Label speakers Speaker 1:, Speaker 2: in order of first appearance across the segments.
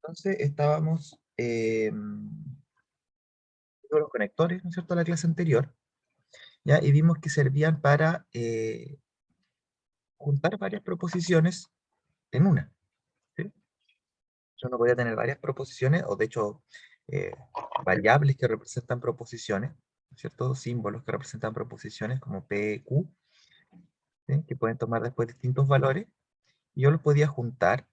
Speaker 1: Entonces estábamos viendo los conectores, ¿no es cierto?, la clase anterior, ¿ya? Y vimos que servían para juntar varias proposiciones en una, ¿sí? Uno podía tener varias proposiciones, o de hecho, eh, variables que representan proposiciones, ¿no es cierto? Símbolos que representan proposiciones como P, Q, ¿sí? Que pueden tomar después distintos valores, y yo los podía juntar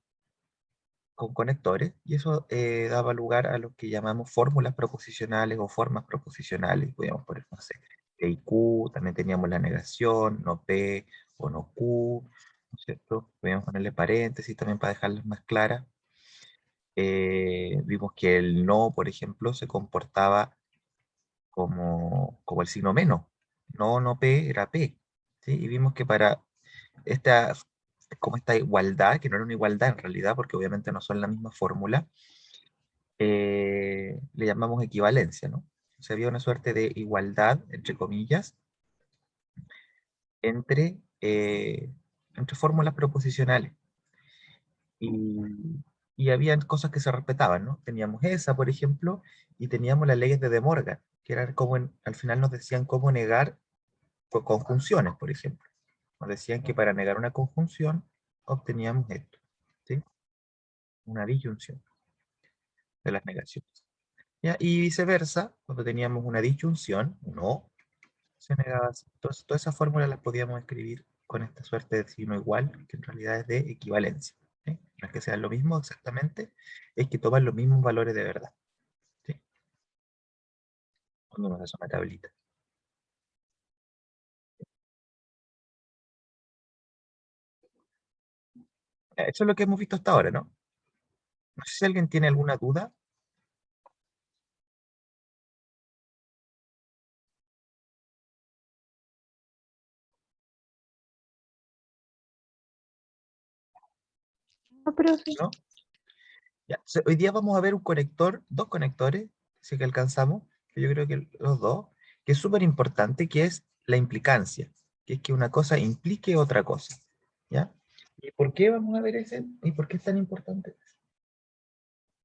Speaker 1: con conectores, y eso daba lugar a lo que llamamos fórmulas proposicionales o formas proposicionales. Podíamos poner, no sé, P y Q, también teníamos la negación, no P o no Q, ¿no es cierto? Podíamos ponerle paréntesis también para dejarlas más claras. Vimos que el no, por ejemplo, se comportaba como el signo menos. No, no P, era P, ¿sí? Y vimos que para esta, como esta igualdad, que no era una igualdad en realidad, porque obviamente no son la misma fórmula, le llamamos equivalencia, ¿no? O sea, había una suerte de igualdad, entre comillas, entre, entre fórmulas proposicionales. Y, y habían cosas que se respetaban, ¿no? Teníamos esa, por ejemplo, y teníamos las leyes de De Morgan, que eran como, al final nos decían cómo negar conjunciones, por ejemplo. Nos decían que para negar una conjunción obteníamos esto, ¿sí? Una disyunción de las negaciones. ¿Ya? Y viceversa, cuando teníamos una disyunción, no, se negaba. Entonces, todas esas fórmulas las podíamos escribir con esta suerte de signo igual, que en realidad es de equivalencia, ¿sí? No es que sean lo mismo exactamente, es que toman los mismos valores de verdad, ¿sí? Cuando uno hace una tablita. Eso es lo que hemos visto hasta ahora, ¿no? No sé si alguien tiene alguna duda.
Speaker 2: No, pero sí.
Speaker 1: ¿No? Ya, hoy día vamos a ver un conector, dos conectores, si que alcanzamos, que yo creo que los dos, que es súper importante, que es la implicancia, que es que una cosa implique otra cosa, ¿ya? ¿Y por qué vamos a ver ese? ¿Y por qué es tan importante?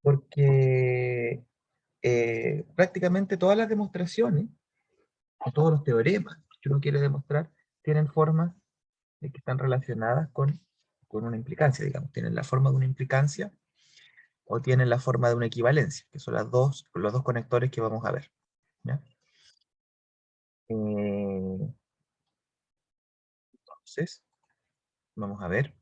Speaker 1: Porque prácticamente todas las demostraciones, o todos los teoremas que uno quiere demostrar, tienen formas que están relacionadas con una implicancia, digamos, tienen la forma de una implicancia o tienen la forma de una equivalencia, que son los dos conectores que vamos a ver, ¿ya? Entonces, vamos a ver.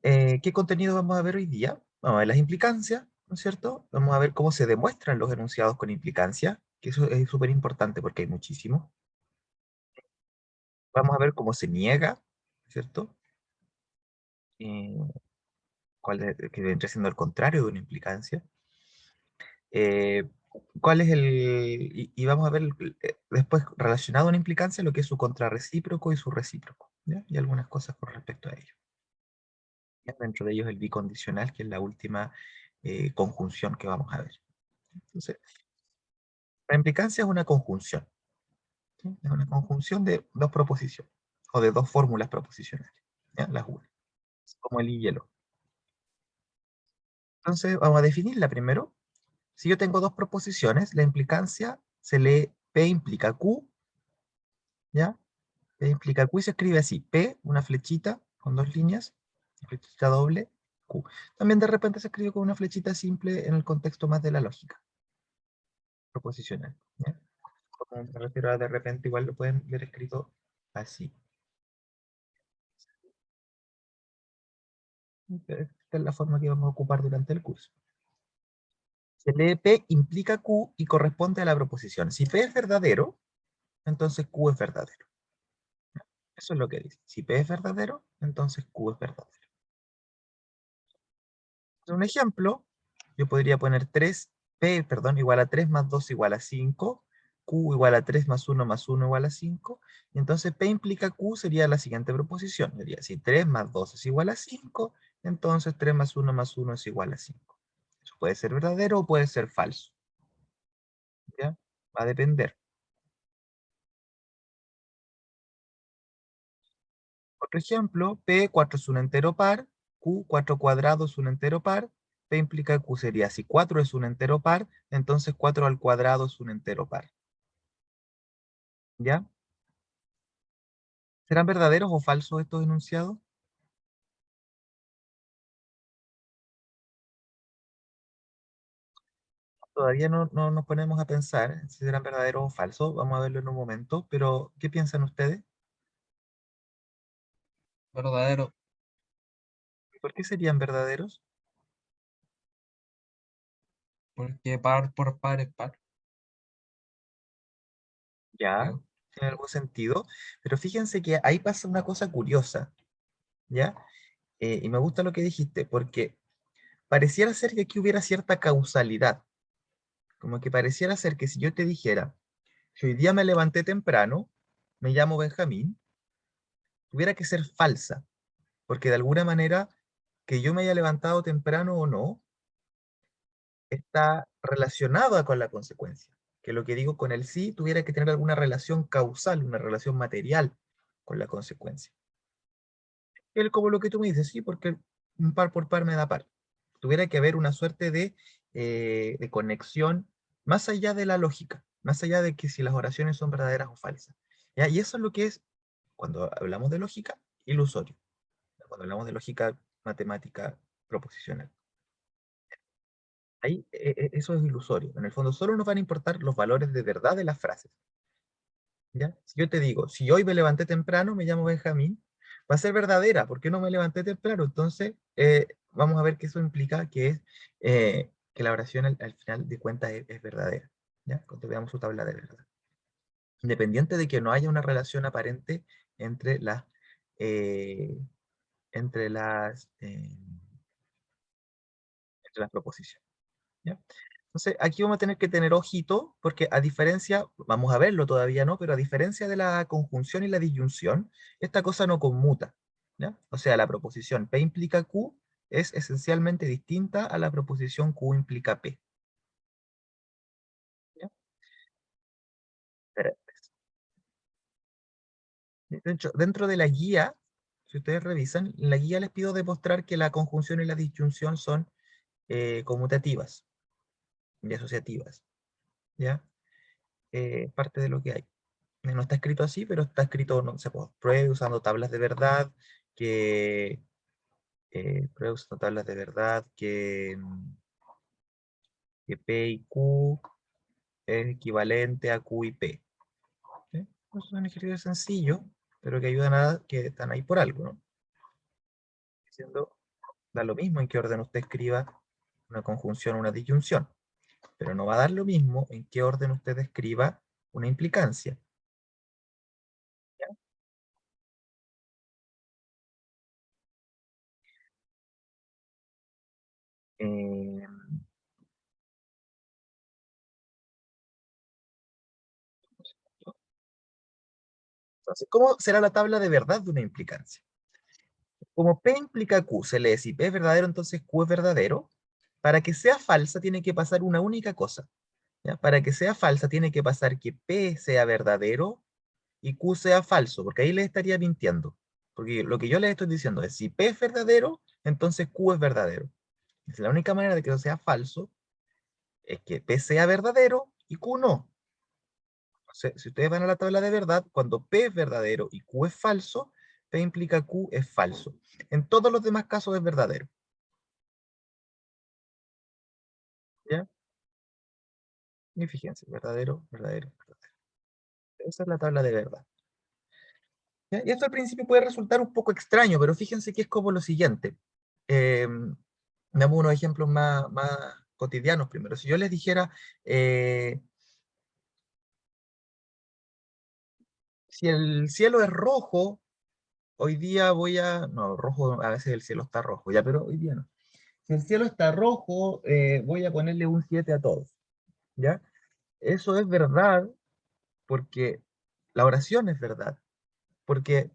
Speaker 1: ¿Qué contenido vamos a ver hoy día? Vamos a ver las implicancias, ¿no es cierto? Vamos a ver cómo se demuestran los enunciados con implicancia, que eso es súper importante porque hay muchísimo. Vamos a ver cómo se niega, ¿cierto? Eh, que vendría siendo el contrario de una implicancia. Eh, ¿Cuál es y vamos a ver después relacionado a una implicancia lo que es su contrarrecíproco y su recíproco, ¿ya? Y algunas cosas con respecto a ello. ¿Ya? Dentro de ellos el bicondicional, que es la última conjunción que vamos a ver. Entonces, la implicancia es una conjunción, ¿sí? Es una conjunción de dos proposiciones, o de dos fórmulas proposicionales, ¿ya? Las une, es como el y el o. Entonces, vamos a definirla primero. Si yo tengo dos proposiciones, la implicancia se lee P implica Q, ¿ya? P implica Q y se escribe así, P, una flechita con dos líneas, flechita doble, Q. También de repente se escribe con una flechita simple en el contexto más de la lógica proposicional, ¿ya? Como me refiero a de repente, igual lo pueden ver escrito así. Esta es la forma que vamos a ocupar durante el curso. Se lee P implica Q y corresponde a la proposición. Si P es verdadero, entonces Q es verdadero. Eso es lo que dice. Si P es verdadero, entonces Q es verdadero. Un ejemplo, yo podría poner 3P, perdón, igual a 3 más 2 igual a 5, Q igual a 3 más 1 igual a 5, y entonces P implica Q sería la siguiente proposición. Sería, si 3 más 2 es igual a 5, entonces 3 más 1 es igual a 5. Eso puede ser verdadero o puede ser falso, ¿ya? Va a depender. Otro ejemplo, P4 es un entero par, Q4 cuadrado es un entero par, P implica Q sería, si 4 es un entero par, entonces 4 al cuadrado es un entero par. ¿Ya? ¿Serán verdaderos o falsos estos enunciados? Todavía no nos ponemos a pensar si serán verdaderos o falsos, vamos a verlo en un momento, pero ¿qué piensan ustedes?
Speaker 3: Verdadero.
Speaker 1: ¿Por qué serían verdaderos?
Speaker 3: Porque par por par es par.
Speaker 1: Ya,
Speaker 3: Creo.
Speaker 1: tiene algún sentido, pero fíjense que ahí pasa una cosa curiosa, ¿ya? Y me gusta lo que dijiste, porque pareciera ser que aquí hubiera cierta causalidad, como que pareciera ser que si yo te dijera, si hoy día me levanté temprano, me llamo Benjamín, tuviera que ser falsa, porque de alguna manera que yo me haya levantado temprano o no, está relacionada con la consecuencia. Que lo que digo con el sí tuviera que tener alguna relación causal, una relación material con la consecuencia. Él, como lo que tú me dices, sí, porque un par por par me da par. Tuviera que haber una suerte de conexión más allá de la lógica, más allá de que si las oraciones son verdaderas o falsas. ¿Ya? Y eso es lo que es, cuando hablamos de lógica, ilusorio. Cuando hablamos de lógica matemática proposicional. Ahí eso es ilusorio. En el fondo solo nos van a importar los valores de verdad de las frases. ¿Ya? Si yo te digo, si hoy me levanté temprano, me llamo Benjamín, va a ser verdadera, porque no me levanté temprano. Entonces, vamos a ver que eso implica que es que la oración al final de cuentas es verdadera. ¿Ya? Cuando veamos su tabla de verdad. Independiente de que no haya una relación aparente entre eh, entre las, eh, entre las proposiciones. ¿Ya? Entonces, aquí vamos a tener que tener ojito, porque a diferencia, vamos a verlo todavía no, pero a diferencia de la conjunción y la disyunción, esta cosa no conmuta. ¿Ya? O sea, la proposición P implica Q es esencialmente distinta a la proposición Q implica P. ¿Ya? Diferentes. De hecho, dentro de la guía, si ustedes revisan, en la guía les pido demostrar que la conjunción y la disyunción son conmutativas y asociativas. ¿Ya? Parte de lo que hay. No está escrito así, pero está escrito, no sé, pues, pruebe usando tablas de verdad, que pruebe usando tablas de verdad, que P y Q es equivalente a Q y P. ¿Sí? Pues es un ejercicio sencillo, pero que ayudan a que están ahí por algo, ¿no? Diciendo, da lo mismo en qué orden usted escriba una conjunción o una disyunción, pero no va a dar lo mismo en qué orden usted escriba una implicancia. ¿Ya? Eh, entonces, ¿cómo será la tabla de verdad de una implicancia? Como P implica Q, se lee si P es verdadero, entonces Q es verdadero. Para que sea falsa tiene que pasar una única cosa. ¿Ya? Para que sea falsa tiene que pasar que P sea verdadero y Q sea falso, porque ahí les estaría mintiendo. Porque lo que yo les estoy diciendo es, si P es verdadero, entonces Q es verdadero. Es la única manera de que eso sea falso es que P sea verdadero y Q no. O sea, si ustedes van a la tabla de verdad, cuando P es verdadero y Q es falso, P implica Q es falso. En todos los demás casos es verdadero. ¿Ya? Y fíjense, verdadero, verdadero, verdadero. Esa es la tabla de verdad. ¿Ya? Y esto al principio puede resultar un poco extraño, pero fíjense que es como lo siguiente. Eh, Damos unos ejemplos más cotidianos primero. Si yo les dijera, eh, si el cielo es rojo, hoy día voy a... No, rojo, a veces el cielo está rojo, ya, pero hoy día no. Si el cielo está rojo, voy a ponerle un 7 a todos, ¿ya? Eso es verdad porque la oración es verdad. Porque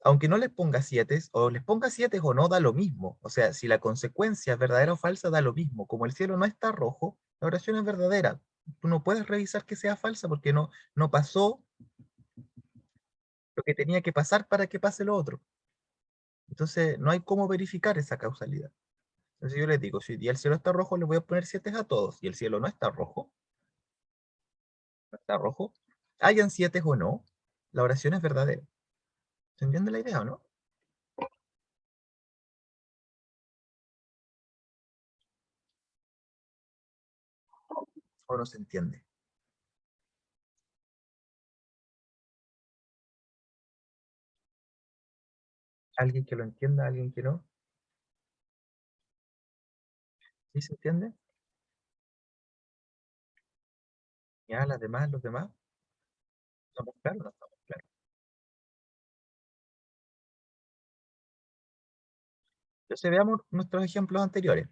Speaker 1: aunque no les ponga siete, o les ponga siete o no, da lo mismo. O sea, si la consecuencia es verdadera o falsa, da lo mismo. Como el cielo no está rojo, la oración es verdadera. Tú no puedes revisar que sea falsa porque no pasó lo que tenía que pasar para que pase lo otro. Entonces, no hay cómo verificar esa causalidad. Entonces yo les digo, si el cielo está rojo, le voy a poner 7 a todos. Y el cielo no está rojo, hayan 7 o no, la oración es verdadera. ¿Se entiende la idea o no? ¿O no se entiende? ¿Alguien que lo entienda, alguien que no? ¿Sí se entiende? Ya, las demás, los demás, ¿estamos claros o no estamos claros? Entonces veamos nuestros ejemplos anteriores.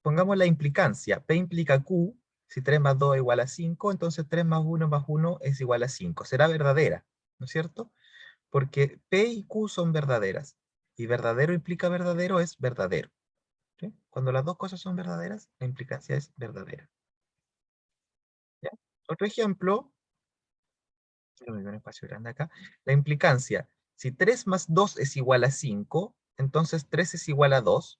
Speaker 1: Pongamos la implicancia. P implica Q. Si 3 más 2 es igual a 5, entonces 3 más 1 es igual a 5. Será verdadera, ¿no es cierto? Porque P y Q son verdaderas. Y verdadero implica verdadero es verdadero. ¿Sí? Cuando las dos cosas son verdaderas, la implicancia es verdadera. ¿Ya? Otro ejemplo, le doy un espacio grande acá. La implicancia. Si 3 más 2 es igual a 5, entonces 3 es igual a 2.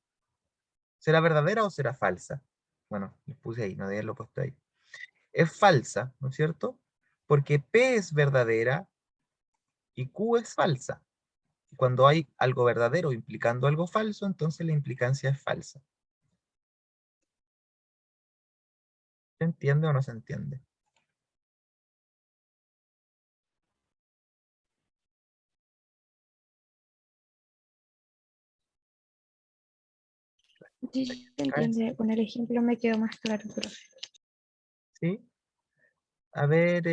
Speaker 1: ¿Será verdadera o será falsa? Bueno, lo puse ahí, no debía haberlo puesto ahí. Es falsa, ¿no es cierto? Porque P es verdadera y Q es falsa. Y cuando hay algo verdadero implicando algo falso, entonces la implicancia es falsa. ¿Se entiende o no se entiende?
Speaker 2: Sí, se entiende. Con el ejemplo me quedó más claro, profe.
Speaker 1: ¿Sí? A ver,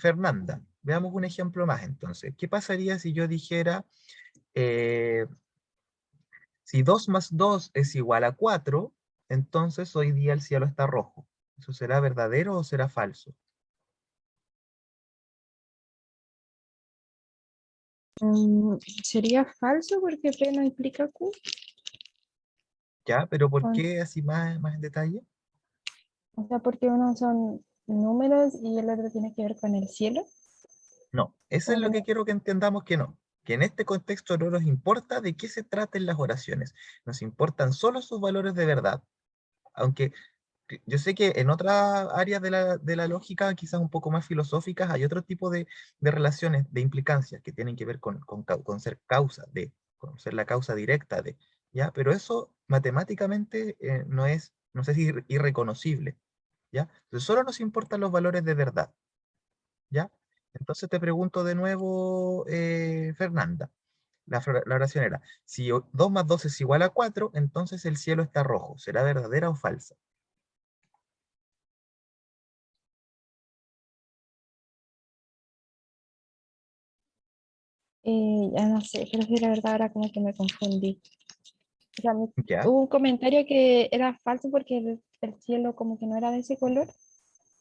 Speaker 1: Fernanda, veamos un ejemplo más entonces. ¿Qué pasaría si yo dijera, eh, si 2 más 2 es igual a 4, entonces hoy día el cielo está rojo? ¿Eso será verdadero o será falso?
Speaker 2: ¿Sería falso porque P no implica Q?
Speaker 1: ¿Ya? ¿Pero por
Speaker 2: O
Speaker 1: qué así más en detalle?
Speaker 2: o sea, porque uno son números y el otro tiene que ver con el cielo.
Speaker 1: No, eso es lo que quiero que entendamos que no. Que en este contexto no nos importa de qué se traten las oraciones. Nos importan solo sus valores de verdad. Aunque yo sé que en otras áreas de la lógica, quizás un poco más filosóficas, hay otro tipo de relaciones, de implicancias que tienen que ver con ser causa de, con ser la causa directa de, ¿ya? Pero eso matemáticamente no es, no sé si irreconocible, ¿ya? Entonces solo nos importan los valores de verdad, ¿ya? Entonces te pregunto de nuevo, Fernanda, la oración era, si 2 más 2 es igual a 4, entonces el cielo está rojo. ¿Será verdadera o falsa?
Speaker 2: Ya no sé, pero sí, la verdad ahora como que me confundí. O sea,
Speaker 1: ¿Ya?
Speaker 2: hubo un comentario que era falso porque el cielo como que no era de ese color.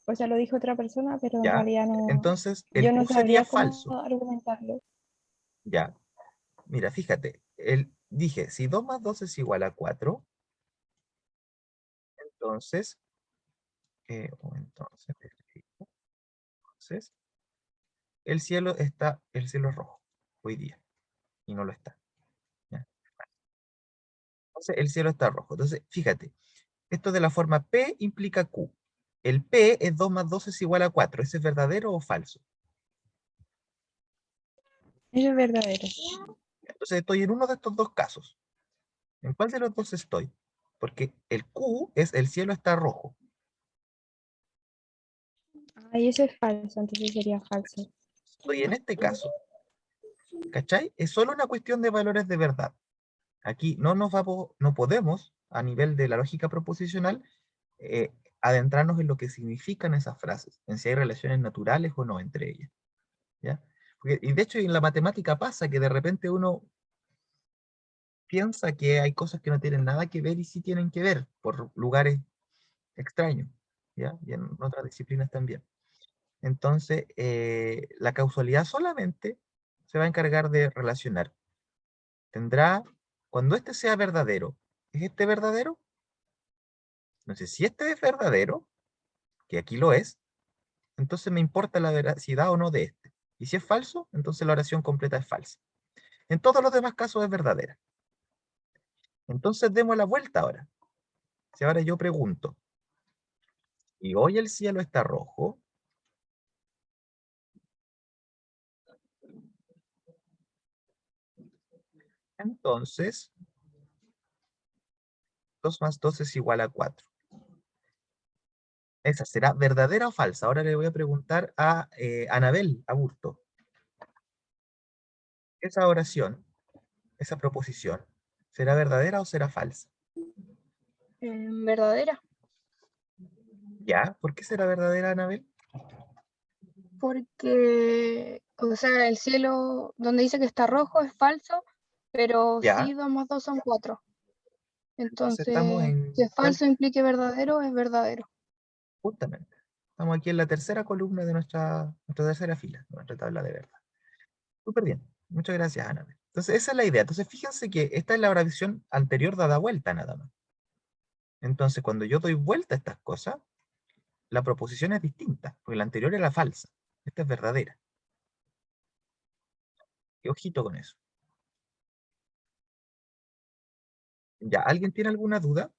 Speaker 2: O sea, lo dijo otra persona, pero en
Speaker 1: ¿Ya?
Speaker 2: realidad no,
Speaker 1: Entonces, el
Speaker 2: yo no
Speaker 1: Q sería
Speaker 2: sabría cómo
Speaker 1: falso.
Speaker 2: argumentarlo.
Speaker 1: ¿Ya? Mira, fíjate, dije, si 2 más 2 es igual a 4, entonces, entonces, el cielo es rojo hoy día, y no lo está. ¿Ya? Entonces, el cielo está rojo. Entonces, fíjate, esto de la forma P implica Q. El P es 2 más 2 es igual a 4. ¿Ese es verdadero o falso?
Speaker 2: Eso es verdadero.
Speaker 1: Entonces, estoy en uno de estos dos casos. ¿En cuál de los dos estoy? Porque el Q es el cielo está rojo.
Speaker 2: Ah, y eso es falso, entonces sería falso.
Speaker 1: Estoy en este caso. ¿Cachai? Es solo una cuestión de valores de verdad. Aquí no podemos, a nivel de la lógica proposicional, adentrarnos en lo que significan esas frases, en si hay relaciones naturales o no entre ellas. ¿Ya? Y de hecho en la matemática pasa que de repente uno piensa que hay cosas que no tienen nada que ver y sí tienen que ver por lugares extraños, ¿ya? Y en otras disciplinas también. Entonces, la causalidad solamente se va a encargar de relacionar. Tendrá, cuando este sea verdadero, ¿es este verdadero? Entonces, si este es verdadero, que aquí lo es, entonces me importa la veracidad o no de este. Y si es falso, entonces la oración completa es falsa. En todos los demás casos es verdadera. Entonces demos la vuelta ahora. Si ahora yo pregunto, y hoy el cielo está rojo, entonces 2 más 2 es igual a 4. ¿Esa será verdadera o falsa? Ahora le voy a preguntar a Anabel Aburto. ¿Esa oración, esa proposición, será verdadera o será falsa?
Speaker 2: Verdadera,
Speaker 1: ¿Ya? ¿Por qué será verdadera, Anabel?
Speaker 2: porque, o sea, el cielo donde dice que está rojo es falso, pero
Speaker 1: ¿Ya?
Speaker 2: sí 2 más 2 son 4.
Speaker 1: Entonces estamos
Speaker 2: Entonces, que
Speaker 1: en...
Speaker 2: es falso implique verdadero, es verdadero.
Speaker 1: Justamente. Estamos aquí en la tercera columna de nuestra tercera fila, de nuestra tabla de verdad. Súper bien. Muchas gracias, Anabel. Entonces, esa es la idea. Entonces, fíjense que esta es la oración anterior dada vuelta nada más. Entonces, cuando yo doy vuelta a estas cosas, la proposición es distinta, porque la anterior era falsa. Esta es verdadera. Y ojito con eso. ¿Ya? ¿Alguien tiene alguna duda?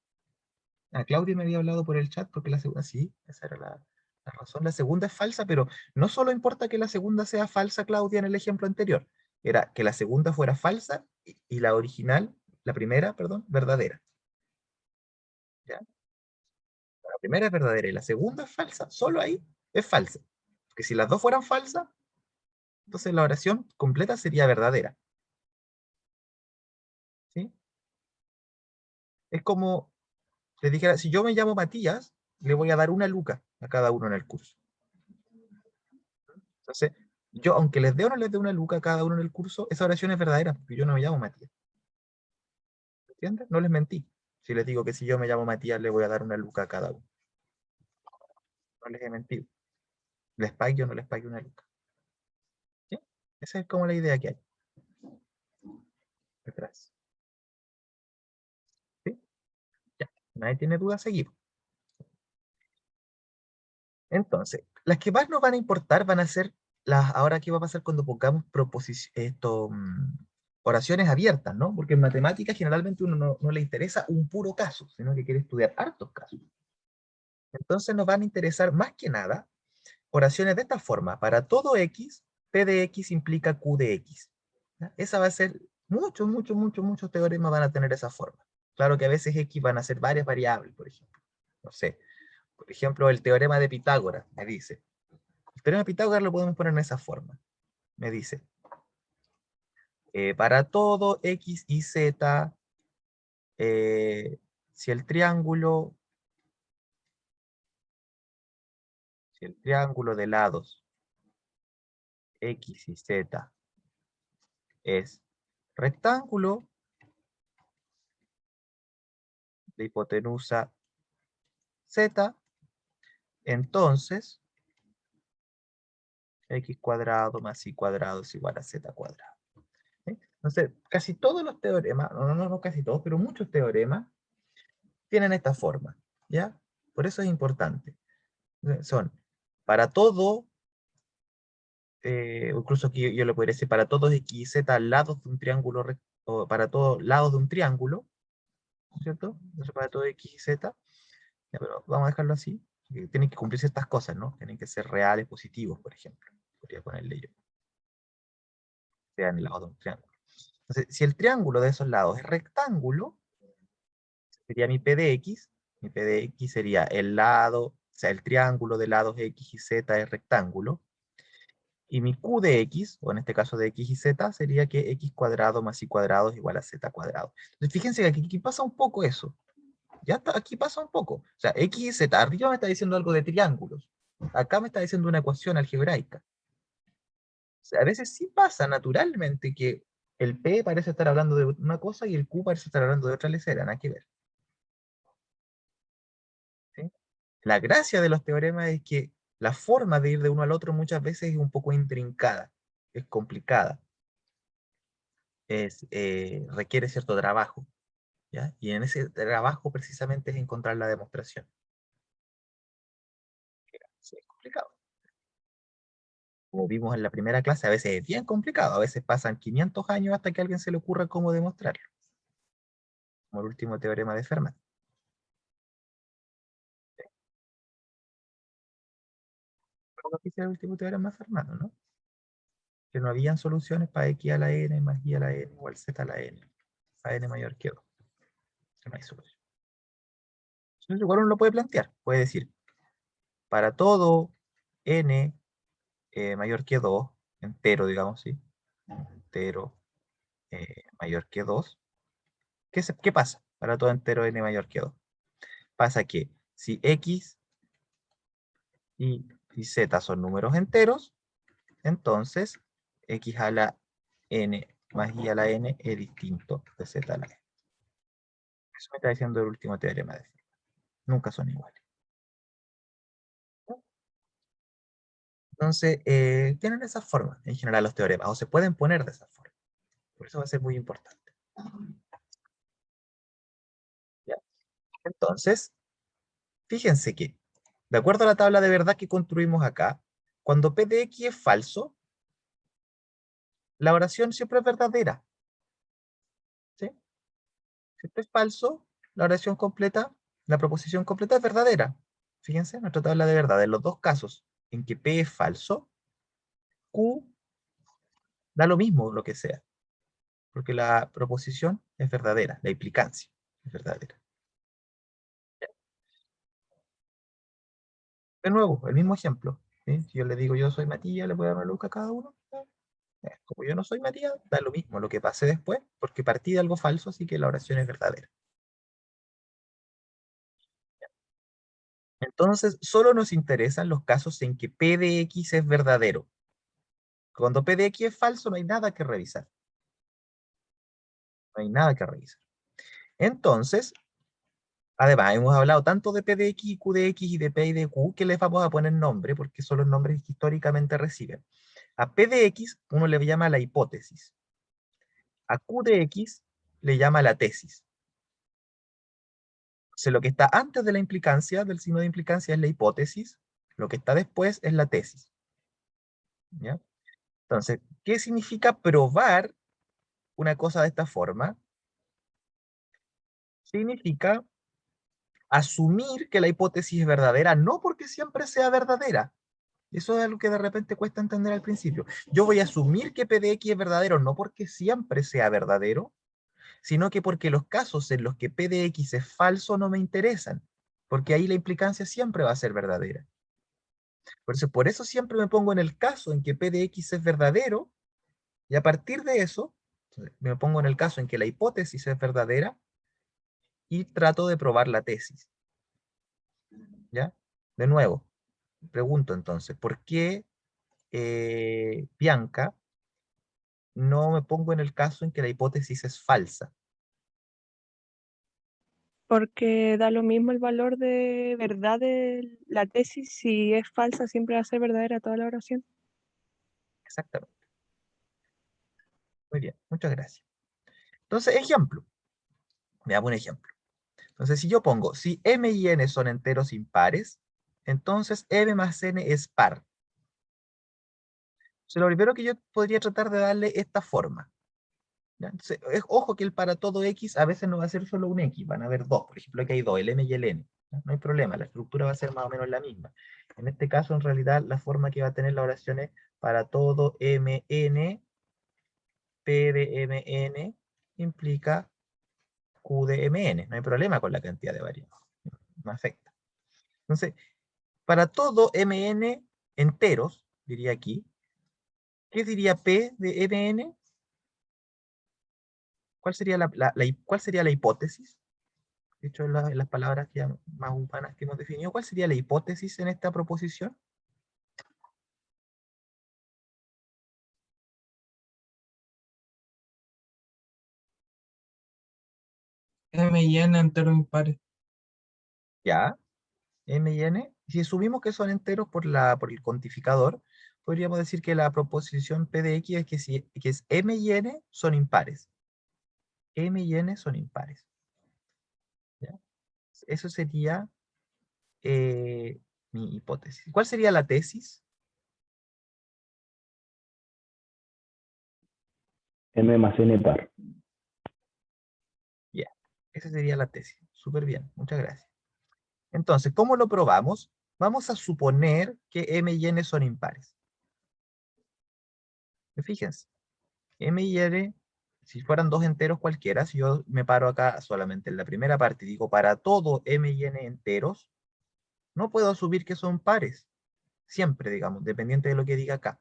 Speaker 1: Claudia me había hablado por el chat porque la segunda, sí, esa era la razón. La segunda es falsa, pero no solo importa que la segunda sea falsa, Claudia, en el ejemplo anterior. Era que la segunda fuera falsa y la original, la primera, perdón, verdadera. ¿Ya? La primera es verdadera y la segunda es falsa. Solo ahí es falsa. Porque si las dos fueran falsas, entonces la oración completa sería verdadera. ¿Sí? Es como les dijera, si yo me llamo Matías, le voy a dar 1 luca a cada uno en el curso. Entonces, yo, aunque les dé o no les dé 1 luca a cada uno en el curso, esa oración es verdadera, porque yo no me llamo Matías. ¿Entiendes? No les mentí. Si les digo que si yo me llamo Matías, le voy a dar 1 luca a cada uno. No les he mentido. Les pague o no les pague 1 luca. ¿Sí? Esa es como la idea que hay detrás. ¿Sí? Ya. Nadie tiene duda, seguimos. Entonces, las que más nos van a importar van a ser las, ahora qué va a pasar cuando pongamos oraciones abiertas, ¿no? Porque en matemáticas generalmente uno no le interesa un puro caso, sino que quiere estudiar hartos casos. Entonces nos van a interesar más que nada oraciones de esta forma. Para todo x, p de x implica q de x. ¿Ya? Esa va a ser, muchos teoremas van a tener esa forma. Claro que a veces x van a ser varias variables, por ejemplo. No sé, por ejemplo, el teorema de Pitágoras me dice. El teorema de Pitágoras lo podemos poner en esa forma. Me dice, para todo x y z, si el triángulo de lados x y z es rectángulo de hipotenusa z, entonces x cuadrado más y cuadrado es igual a z cuadrado. ¿Sí? Entonces, casi todos los teoremas, no casi todos, pero muchos teoremas tienen esta forma, ¿ya? Por eso es importante. Son para todo, incluso aquí yo le podría decir para todos x y z lados de un triángulo, o para todos lados de un triángulo, ¿cierto? Entonces para todo x y z, ya, pero vamos a dejarlo así. Tienen que cumplirse estas cosas, ¿no? Tienen que ser reales, positivos, por ejemplo. Podría ponerle yo. Sean el lado de un triángulo. Entonces, si el triángulo de esos lados es rectángulo, sería mi P de X. Mi P de X sería el lado, o sea, el triángulo de lados X y Z es rectángulo. Y mi Q de X, o en este caso de X y Z, sería que X cuadrado más Y cuadrado es igual a Z cuadrado. Entonces, fíjense que aquí pasa un poco eso. Ya está, aquí pasa un poco. O sea, X y Z, arriba me está diciendo algo de triángulos. Acá me está diciendo una ecuación algebraica. O sea, a veces sí pasa naturalmente que el P parece estar hablando de una cosa y el Q parece estar hablando de otra lecera, nada que ver. ¿Sí? La gracia de los teoremas es que la forma de ir de uno al otro muchas veces es un poco intrincada, es complicada, requiere cierto trabajo, ¿ya? Y en ese trabajo precisamente es encontrar la demostración. Sí, es complicado. Como vimos en la primera clase, a veces es bien complicado, a veces pasan 500 años hasta que a alguien se le ocurra cómo demostrarlo. Como el último teorema de Fermat. Creo que ese es el último teorema de Fermat, ¿no? Que no habían soluciones para x a la n más y a la n igual z a la n, a n mayor que 2. Que no hay solución. Entonces, igual uno lo puede plantear. Puede decir, para todo n mayor que 2, entero, digamos, ¿sí? Entero mayor que 2. ¿Qué pasa para todo entero n mayor que 2? Pasa que si x y z son números enteros, entonces x a la n más y a la n es distinto de z a la n. Eso me está diciendo el último teorema de Fermat. Nunca son iguales. Entonces, tienen esas formas en general los teoremas, o se pueden poner de esa forma. Por eso va a ser muy importante. ¿Ya? Entonces, fíjense que, de acuerdo a la tabla de verdad que construimos acá, cuando P de X es falso, la oración siempre es verdadera. ¿Sí? Si esto es falso, la oración completa, la proposición completa es verdadera. Fíjense, nuestra tabla de verdad, en los dos casos en que P es falso, Q da lo mismo lo que sea, porque la proposición es verdadera, la implicancia es verdadera. De nuevo, el mismo ejemplo. ¿Sí? Si yo le digo yo soy Matías, le voy a dar una luz a cada uno. Como yo no soy Matías, da lo mismo lo que pase después, porque partí de algo falso, así que la oración es verdadera. Entonces, solo nos interesan los casos en que P de X es verdadero. Cuando P de X es falso, no hay nada que revisar. No hay nada que revisar. Entonces, además, hemos hablado tanto de P de X y Q de X y de P y de Q que les vamos a poner nombre, porque son los nombres que históricamente reciben. A P de X uno le llama la hipótesis. A Q de X le llama la tesis. O sea, lo que está antes de la implicancia, del signo de implicancia, es la hipótesis. Lo que está después es la tesis. ¿Ya? Entonces, ¿qué significa probar una cosa de esta forma? Significa asumir que la hipótesis es verdadera, no porque siempre sea verdadera. Eso es algo que de repente cuesta entender al principio. Yo voy a asumir que P de X es verdadero, no porque siempre sea verdadero, sino que porque los casos en los que P de X es falso no me interesan, porque ahí la implicancia siempre va a ser verdadera. Por eso siempre me pongo en el caso en que P de X es verdadero, y a partir de eso, me pongo en el caso en que la hipótesis es verdadera, y trato de probar la tesis. ¿Ya? De nuevo, pregunto entonces, ¿por qué Bianca no me pongo en el caso en que la hipótesis es falsa?
Speaker 2: Porque da lo mismo el valor de verdad de la tesis, si es falsa siempre va a ser verdadera toda la oración.
Speaker 1: Exactamente. Muy bien, muchas gracias. Entonces, ejemplo. Veamos un ejemplo. Entonces, si yo pongo, si m y n son enteros impares, entonces m más n es par. Entonces, lo primero que yo podría tratar de darle esta forma. ¿Ya? Entonces, ojo que el para todo x a veces no va a ser solo un x, van a haber dos. Por ejemplo, aquí hay dos, el m y el n. ¿Ya? No hay problema, la estructura va a ser más o menos la misma. En este caso, en realidad, la forma que va a tener la oración es para todo mn, p de mn implica q de mn. No hay problema con la cantidad de variables. No afecta. Entonces, para todo mn enteros, diría aquí, ¿qué diría p de mn? ¿Cuál sería cuál sería la hipótesis? De hecho, en las palabras ya más humanas que hemos definido, ¿cuál sería la hipótesis en esta proposición?
Speaker 3: M y N enteros impares.
Speaker 1: Ya, m y n. Si asumimos que son enteros por el cuantificador, podríamos decir que la proposición p de x es que es m y n son impares. M y n son impares. ¿Ya? Eso sería mi hipótesis. ¿Cuál sería la tesis?
Speaker 4: M más N par.
Speaker 1: Ya, esa sería la tesis. Súper bien, muchas gracias. Entonces, ¿cómo lo probamos? Vamos a suponer que M y N son impares. Fíjense, M y N, si fueran dos enteros cualquiera, si yo me paro acá solamente en la primera parte y digo para todo M y N enteros, no puedo asumir que son pares. Siempre, digamos, dependiente de lo que diga acá.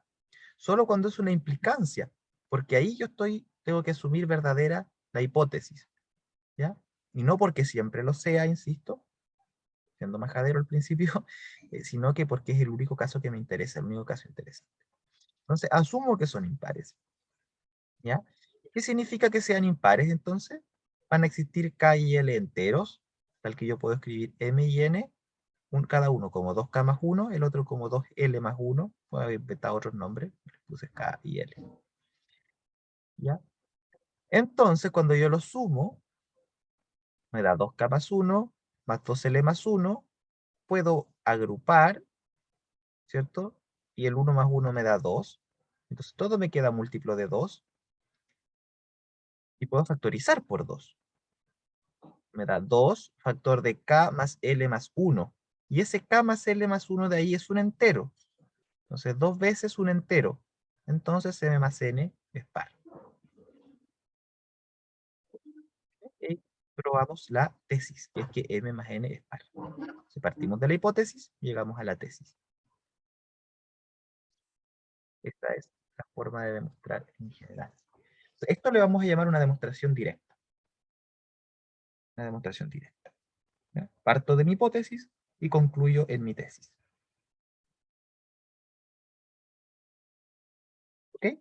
Speaker 1: Solo cuando es una implicancia, porque ahí tengo que asumir verdadera la hipótesis, ¿ya? Y no porque siempre lo sea, insisto, siendo majadero al principio, sino que porque es el único caso que me interesa, el único caso interesante. Entonces, asumo que son impares, ¿ya? ¿Qué significa que sean impares, entonces? Van a existir K y L enteros, tal que yo puedo escribir M y N, cada uno como 2K más 1, el otro como 2L más 1, puedo haber inventado otros nombres, puse K y L, ¿ya? Entonces, cuando yo lo sumo, me da 2K más 1, más 2L más 1, puedo agrupar, ¿cierto? Y el 1 más 1 me da 2. Entonces todo me queda múltiplo de 2. Y puedo factorizar por 2. Me da 2 factor de K más L más 1. Y ese K más L más 1 de ahí es un entero. Entonces 2 veces un entero. Entonces M más N es par. Y probamos la tesis, que es que M más N es par. Si partimos de la hipótesis, llegamos a la tesis. Esta es la forma de demostrar en general. Esto le vamos a llamar una demostración directa. Una demostración directa. ¿Ya? Parto de mi hipótesis y concluyo en mi tesis. ¿Ok?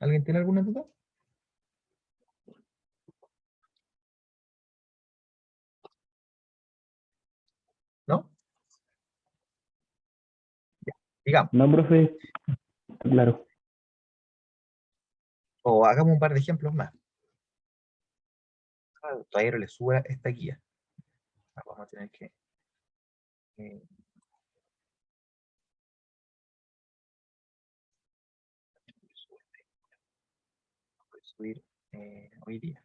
Speaker 1: ¿Alguien tiene alguna duda? ¿No? Ya, digamos.
Speaker 4: No, profe, claro.
Speaker 1: O hagamos un par de ejemplos más. Todavía no le suba esta guía. Vamos a tener que eh, subir hoy día.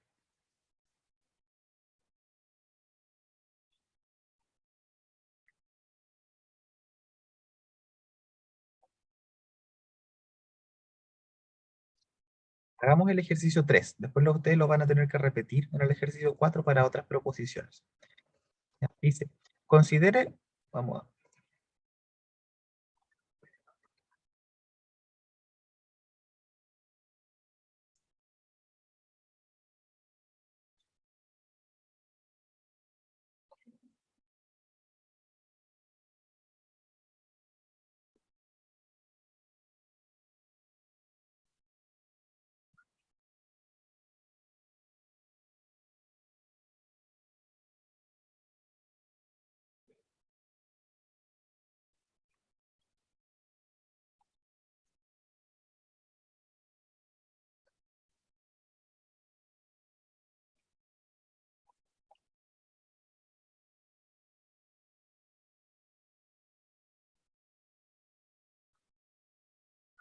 Speaker 1: Hagamos el ejercicio 3. Después ustedes lo van a tener que repetir en el ejercicio 4 para otras proposiciones. ¿Ya? Dice, considere, vamos a,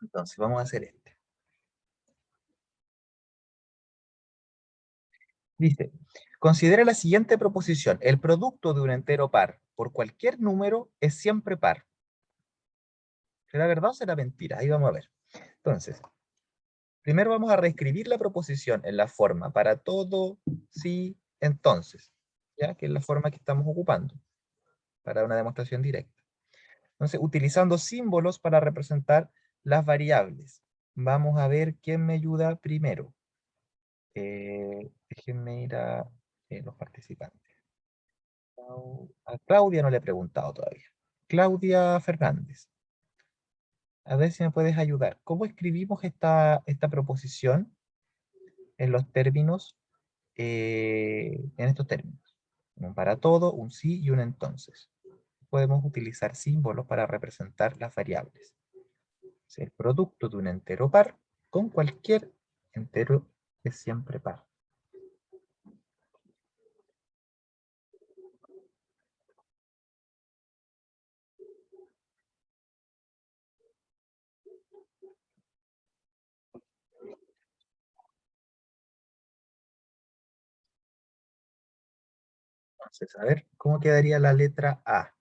Speaker 1: entonces, vamos a hacer este. Dice, considera la siguiente proposición. El producto de un entero par por cualquier número es siempre par. ¿Será verdad o será mentira? Ahí vamos a ver. Entonces, primero vamos a reescribir la proposición en la forma para todo, sí, entonces, ¿ya? Que es la forma que estamos ocupando para una demostración directa. Entonces, utilizando símbolos para representar las variables. Vamos a ver quién me ayuda primero. Déjenme ir a los participantes. A Claudia no le he preguntado todavía. Claudia Fernández, a ver si me puedes ayudar. ¿Cómo escribimos esta proposición en los términos, en estos términos? Un para todo, un sí y un entonces. Podemos utilizar símbolos para representar las variables. Es el producto de un entero par con cualquier entero que es siempre par. Entonces, a ver, ¿cómo quedaría la letra A?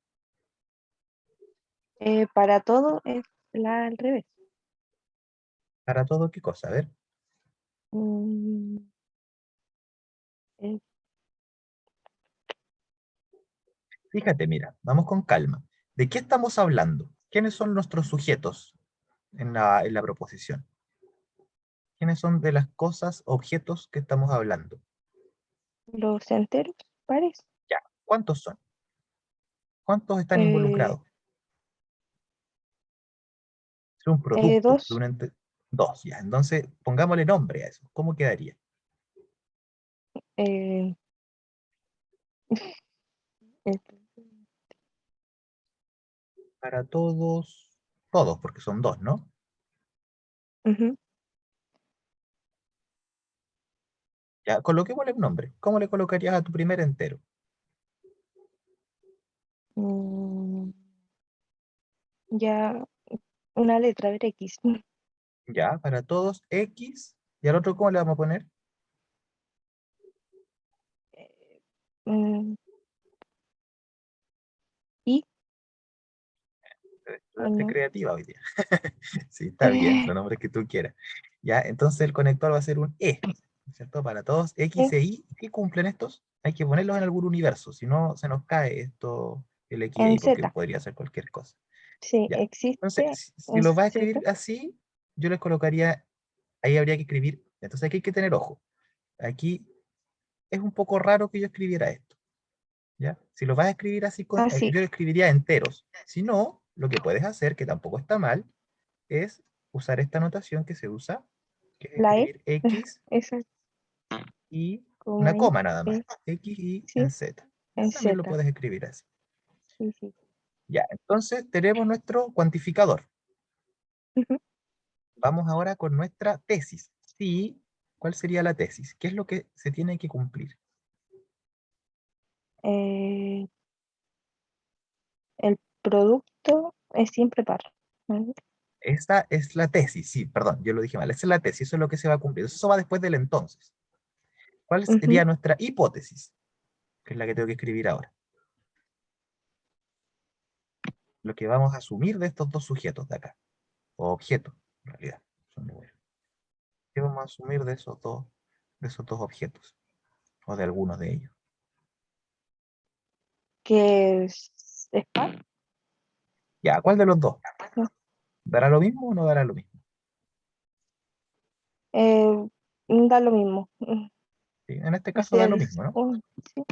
Speaker 2: Para todo es la al revés.
Speaker 1: ¿Para todo qué cosa? A ver,
Speaker 2: Mm, eh,
Speaker 1: fíjate, mira, vamos con calma. ¿De qué estamos hablando? ¿Quiénes son nuestros sujetos en la proposición? ¿Quiénes son de las cosas, objetos que estamos hablando?
Speaker 2: los enteros, pares.
Speaker 1: Ya, ¿cuántos son? ¿Cuántos están
Speaker 2: Eh,
Speaker 1: involucrados? Es un producto de
Speaker 2: dos.
Speaker 1: un ente. Dos, ya. Entonces, pongámosle nombre a eso. ¿Cómo quedaría?
Speaker 2: eh, eh,
Speaker 1: Para todos, todos, porque son dos, ¿no?
Speaker 2: ujú,
Speaker 1: Ya, coloquémosle un nombre. ¿Cómo le colocarías a tu primer entero?
Speaker 2: mm, ya una letra, a ver, X.
Speaker 1: Ya, para todos, X. ¿Y al otro cómo le vamos a poner?
Speaker 2: Eh, mm, Y, ¿o
Speaker 1: Estudiante
Speaker 2: no?
Speaker 1: creativa hoy día. Sí, está bien, los nombres que tú quieras. Ya, entonces el conector va a ser un E, ¿cierto? Para todos, X e Y. ¿Qué cumplen estos? Hay que ponerlos en algún universo, si no se nos cae esto, el X e
Speaker 2: En
Speaker 1: Y, porque
Speaker 2: Z,
Speaker 1: podría ser cualquier cosa.
Speaker 2: sí,
Speaker 1: Ya. Entonces,
Speaker 2: existe
Speaker 1: si
Speaker 2: en
Speaker 1: los vas a
Speaker 2: Z.
Speaker 1: escribir así, yo les colocaría, ahí habría que escribir, entonces aquí hay que tener ojo. Aquí es un poco raro que yo escribiera esto, ¿ya? Si lo vas a escribir así,
Speaker 2: Así,
Speaker 1: yo lo escribiría enteros. Si no, lo que puedes hacer, que tampoco está mal, es usar esta notación que se usa, que es
Speaker 2: la E,
Speaker 1: escribir X
Speaker 2: esa,
Speaker 1: y una
Speaker 2: coma I,
Speaker 1: coma nada más.
Speaker 2: E,
Speaker 1: X y en
Speaker 2: sí,
Speaker 1: Z.
Speaker 2: en
Speaker 1: También lo
Speaker 2: Z,
Speaker 1: puedes escribir así.
Speaker 2: sí, sí.
Speaker 1: Ya, entonces tenemos nuestro cuantificador.
Speaker 2: Ujú.
Speaker 1: Vamos ahora con nuestra tesis. Sí, ¿cuál sería la tesis? ¿Qué es lo que se tiene que cumplir?
Speaker 2: Eh, el producto es siempre par. ¿Vale?
Speaker 1: Esta es la tesis, sí, perdón, yo lo dije mal. Esa es la tesis, eso es lo que se va a cumplir. Eso va después del entonces. ¿Cuál
Speaker 2: Ujú,
Speaker 1: sería nuestra hipótesis? Que es la que tengo que escribir ahora. Lo que vamos a asumir de estos dos sujetos de acá, o objetos, en realidad, son números. ¿Qué vamos a asumir de esos dos objetos? O de algunos de ellos.
Speaker 2: que es par.
Speaker 1: Ya, ¿cuál de los dos?
Speaker 2: No.
Speaker 1: ¿Dará lo mismo o no dará lo mismo?
Speaker 2: Eh, Da lo mismo.
Speaker 1: Sí, en este
Speaker 2: O
Speaker 1: caso
Speaker 2: sea,
Speaker 1: da lo mismo, ¿no?
Speaker 2: sí,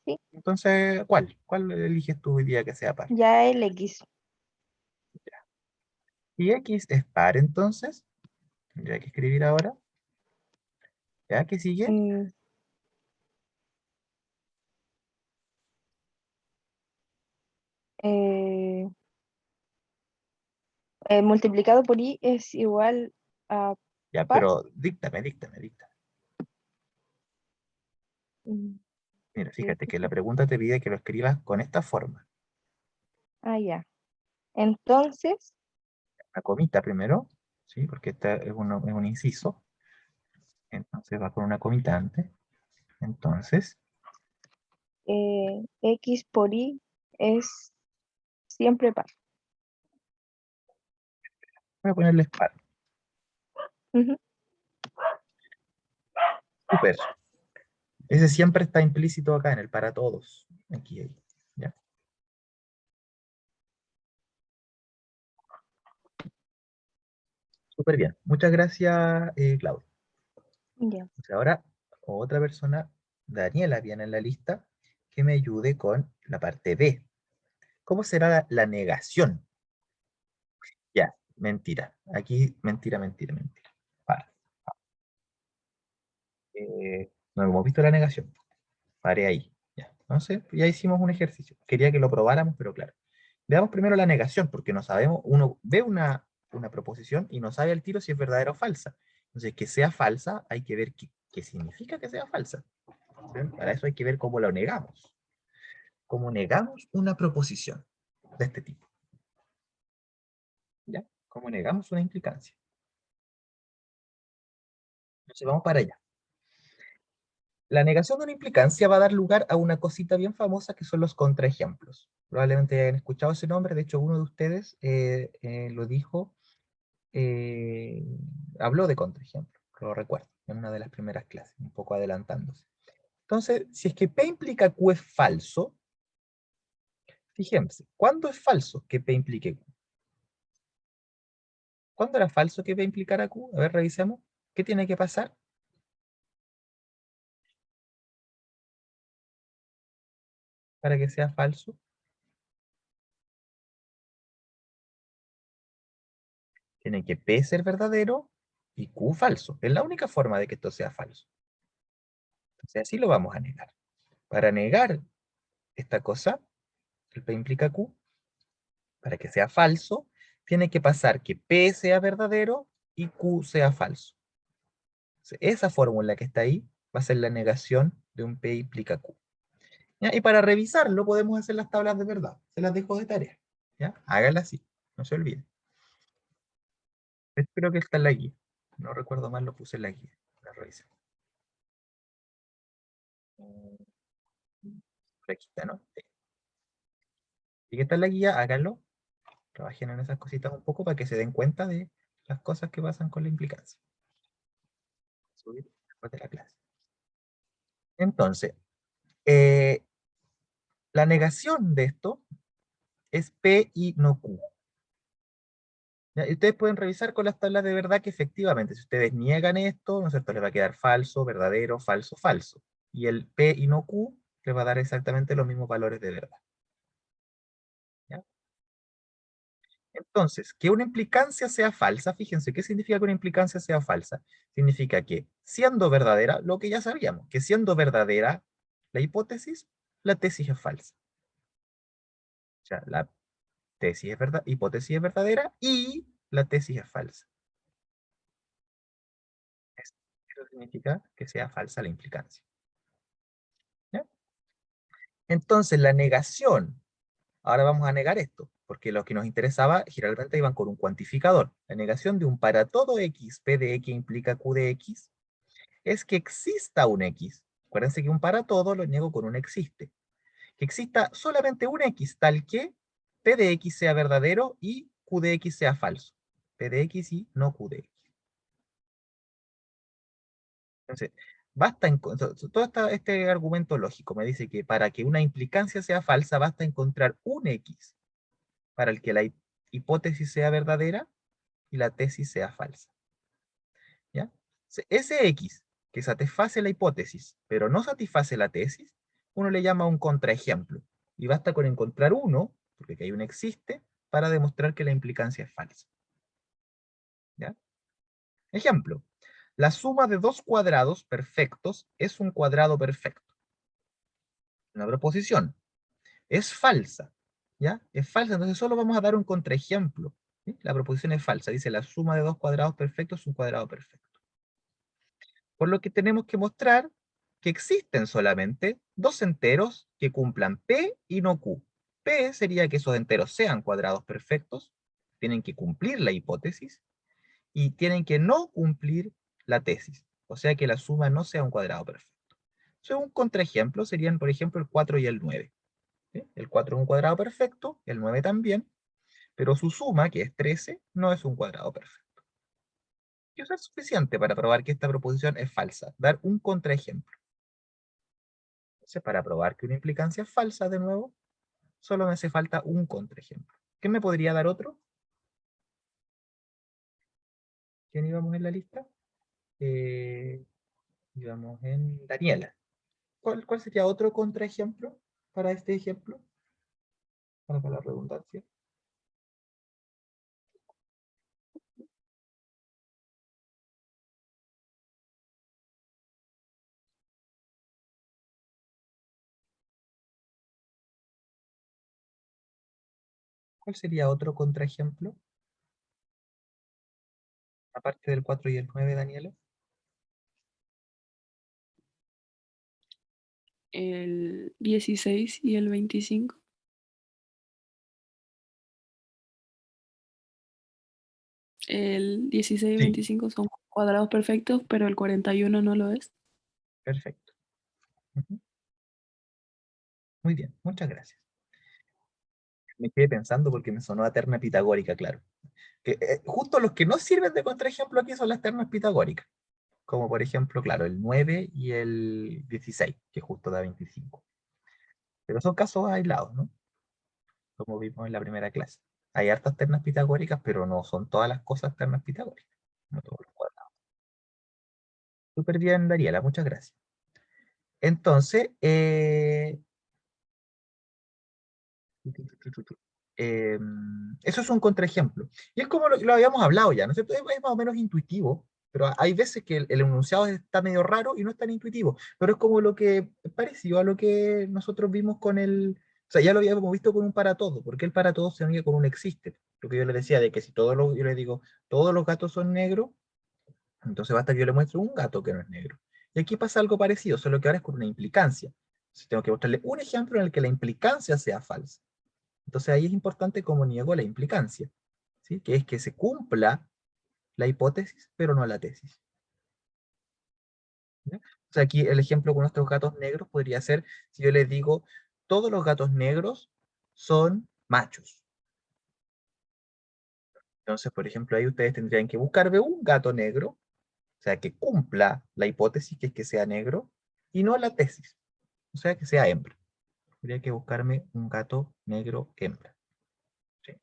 Speaker 2: sí,
Speaker 1: Entonces, ¿cuál? ¿Cuál eliges tú hoy día que sea par?
Speaker 2: ya el X.
Speaker 1: Y X es par, entonces, tendría que escribir ahora. ¿Ya? ¿Qué sigue?
Speaker 2: mm, eh, Multiplicado por Y es igual a
Speaker 1: Ya,
Speaker 2: par.
Speaker 1: pero díctame.
Speaker 2: Mm,
Speaker 1: Mira,
Speaker 2: ¿Qué
Speaker 1: fíjate que la
Speaker 2: cosa?
Speaker 1: pregunta te pide que lo escribas con esta forma.
Speaker 2: Ah, ya. Entonces,
Speaker 1: La comita primero, ¿sí? Porque esta es un inciso. Entonces va con una comita antes. Entonces,
Speaker 2: X por Y es siempre par.
Speaker 1: voy a ponerle par.
Speaker 2: Ujú.
Speaker 1: Súper. Ese siempre está implícito acá en el para todos. Aquí, ahí. ¿Ya? Súper bien. Muchas gracias, Claudio.
Speaker 2: Ya.
Speaker 1: Entonces, ahora, otra persona, Daniela, viene en la lista, que me ayude con la parte B. ¿Cómo será la negación? Ya, mentira. Aquí, mentira. Para. No hemos visto la negación. Paré ahí. Ya. Entonces, ya hicimos un ejercicio. Quería que lo probáramos, pero claro. Veamos primero la negación, porque no sabemos, uno ve una proposición y no sabe al tiro si es verdadera o falsa. Entonces, que sea falsa, hay que ver qué significa que sea falsa. ¿Sí? Para eso hay que ver cómo lo negamos. Cómo negamos una proposición de este tipo. ¿Ya? Cómo negamos una implicancia. Entonces, vamos para allá. La negación de una implicancia va a dar lugar a una cosita bien famosa que son los contraejemplos. Probablemente hayan escuchado ese nombre, de hecho uno de ustedes lo dijo, eh, habló de contraejemplo, lo recuerdo, en una de las primeras clases, un poco adelantándose. Entonces, si es que P implica Q es falso, fíjense, ¿cuándo es falso que P implique Q? ¿Cuándo era falso que P implicara Q? A ver, revisemos. ¿Qué tiene que pasar para que sea falso? Tiene que P ser verdadero y Q falso. Es la única forma de que esto sea falso. Entonces así lo vamos a negar. Para negar esta cosa, el P implica Q, para que sea falso, tiene que pasar que P sea verdadero y Q sea falso. Entonces, esa fórmula que está ahí va a ser la negación de un P implica Q. ¿Ya? Y para revisarlo podemos hacer las tablas de verdad. Se las dejo de tarea. ¿Ya? Háganla así, no se olviden. Espero que está en la guía. No recuerdo mal, lo puse en la guía. La revisemos. Por aquí está, ¿no? Sí. Y que está en la guía, háganlo. Trabajen en esas cositas un poco para que se den cuenta de las cosas que pasan con la implicancia. Subir después de la clase. Entonces, eh, la negación de esto es P y no Q. ¿Ya? Y ustedes pueden revisar con las tablas de verdad que efectivamente, si ustedes niegan esto, ¿no es cierto? Les va a quedar falso, verdadero, falso, falso. Y el P y no Q les va a dar exactamente los mismos valores de verdad. ¿Ya? Entonces, que una implicancia sea falsa, fíjense, ¿qué significa que una implicancia sea falsa? Significa que siendo verdadera, lo que ya sabíamos, que siendo verdadera la hipótesis, la tesis es falsa. O sea, la tesis es verdad, hipótesis es verdadera y la tesis es falsa. Eso significa que sea falsa la implicancia. ¿Ya? Entonces, la negación, ahora vamos a negar esto, porque lo que nos interesaba generalmente iban con un cuantificador. La negación de un para todo x, p de x implica q de x, es que exista un x. Acuérdense que un para todo lo niego con un existe. Que exista solamente un x tal que p de x sea verdadero y q de x sea falso. P de x y no q de x. Entonces, basta todo este argumento lógico me dice que para que una implicancia sea falsa basta encontrar un x para el que la hipótesis sea verdadera y la tesis sea falsa. ¿Ya? Ese x que satisface la hipótesis, pero no satisface la tesis, uno le llama un contraejemplo. Y basta con encontrar uno, porque aquí hay un existe, para demostrar que la implicancia es falsa. ¿Ya? Ejemplo, la suma de dos cuadrados perfectos es un cuadrado perfecto. Una proposición. Es falsa. ¿Ya? Es falsa, entonces solo vamos a dar un contraejemplo. ¿Sí? La proposición es falsa. Dice la suma de dos cuadrados perfectos es un cuadrado perfecto. Por lo que tenemos que mostrar que existen solamente dos enteros que cumplan P y no Q. P sería que esos enteros sean cuadrados perfectos, tienen que cumplir la hipótesis, y tienen que no cumplir la tesis, o sea que la suma no sea un cuadrado perfecto. Entonces, un contraejemplo serían, por ejemplo, el 4 y el 9. ¿Sí? El 4 es un cuadrado perfecto, el 9 también, pero su suma, que es 13, no es un cuadrado perfecto. Y eso es suficiente para probar que esta proposición es falsa, dar un contraejemplo. Entonces, para probar que una implicancia es falsa, de nuevo, solo me hace falta un contraejemplo. ¿Qué me podría dar otro? ¿Quién íbamos en la lista? Íbamos en Daniela. ¿Cuál sería otro contraejemplo para este ejemplo? Para la redundancia. ¿Cuál sería otro contraejemplo? Aparte del 4 y el 9, Daniela.
Speaker 2: El 16 y el 25. El 16 y
Speaker 1: Sí,
Speaker 2: 25 son cuadrados perfectos, pero el 41 no lo es.
Speaker 1: perfecto. Ujú. Muy bien, muchas gracias. Me quedé pensando porque me sonó a terna pitagórica, claro. Justo los que no sirven de contraejemplo aquí son las ternas pitagóricas, como por ejemplo, claro, el 9 y el 16, que justo da 25. Pero son casos aislados, ¿no? Como vimos en la primera clase. Hay hartas ternas pitagóricas, pero no son todas las cosas ternas pitagóricas. No todos los cuadrados. Súper bien, Dariela, muchas gracias. Entonces, eso es un contraejemplo. Y es como lo habíamos hablado ya, ¿no es cierto? Es más o menos intuitivo, pero hay veces que el enunciado está medio raro y no es tan intuitivo, pero es como lo que es parecido a lo que nosotros vimos con el, o sea, ya lo habíamos visto con un para todo, porque el para todo se une con un existe. Lo que yo le decía de que si yo le digo, todos los gatos son negros, entonces basta que yo le muestre un gato que no es negro. Y aquí pasa algo parecido, solo que ahora es con una implicancia. Entonces tengo que mostrarle un ejemplo en el que la implicancia sea falsa. Entonces ahí es importante cómo niego la implicancia, ¿sí? Que es que se cumpla la hipótesis, pero no la tesis. ¿Ya? O sea, aquí el ejemplo con nuestros gatos negros podría ser si yo les digo, todos los gatos negros son machos. Entonces, por ejemplo, ahí ustedes tendrían que buscar de un gato negro, o sea, que cumpla la hipótesis, que es que sea negro, y no la tesis, o sea, que sea hembra. Tendría que buscarme un gato negro hembra. ¿Sí?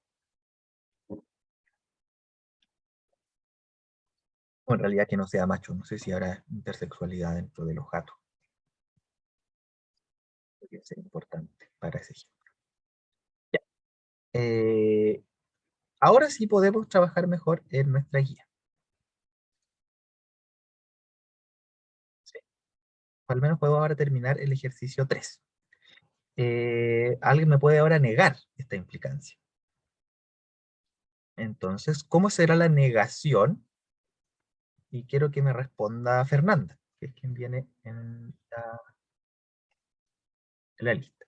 Speaker 1: O en realidad que no sea macho, no sé si habrá intersexualidad dentro de los gatos. Podría ser importante para ese ejemplo. Ya. Ahora sí podemos trabajar mejor en nuestra guía. ¿Sí? Al menos puedo ahora terminar el ejercicio 3. Alguien me puede ahora negar esta implicancia. Entonces, ¿cómo será la negación? Y quiero que me responda Fernanda, que es quien viene en la lista,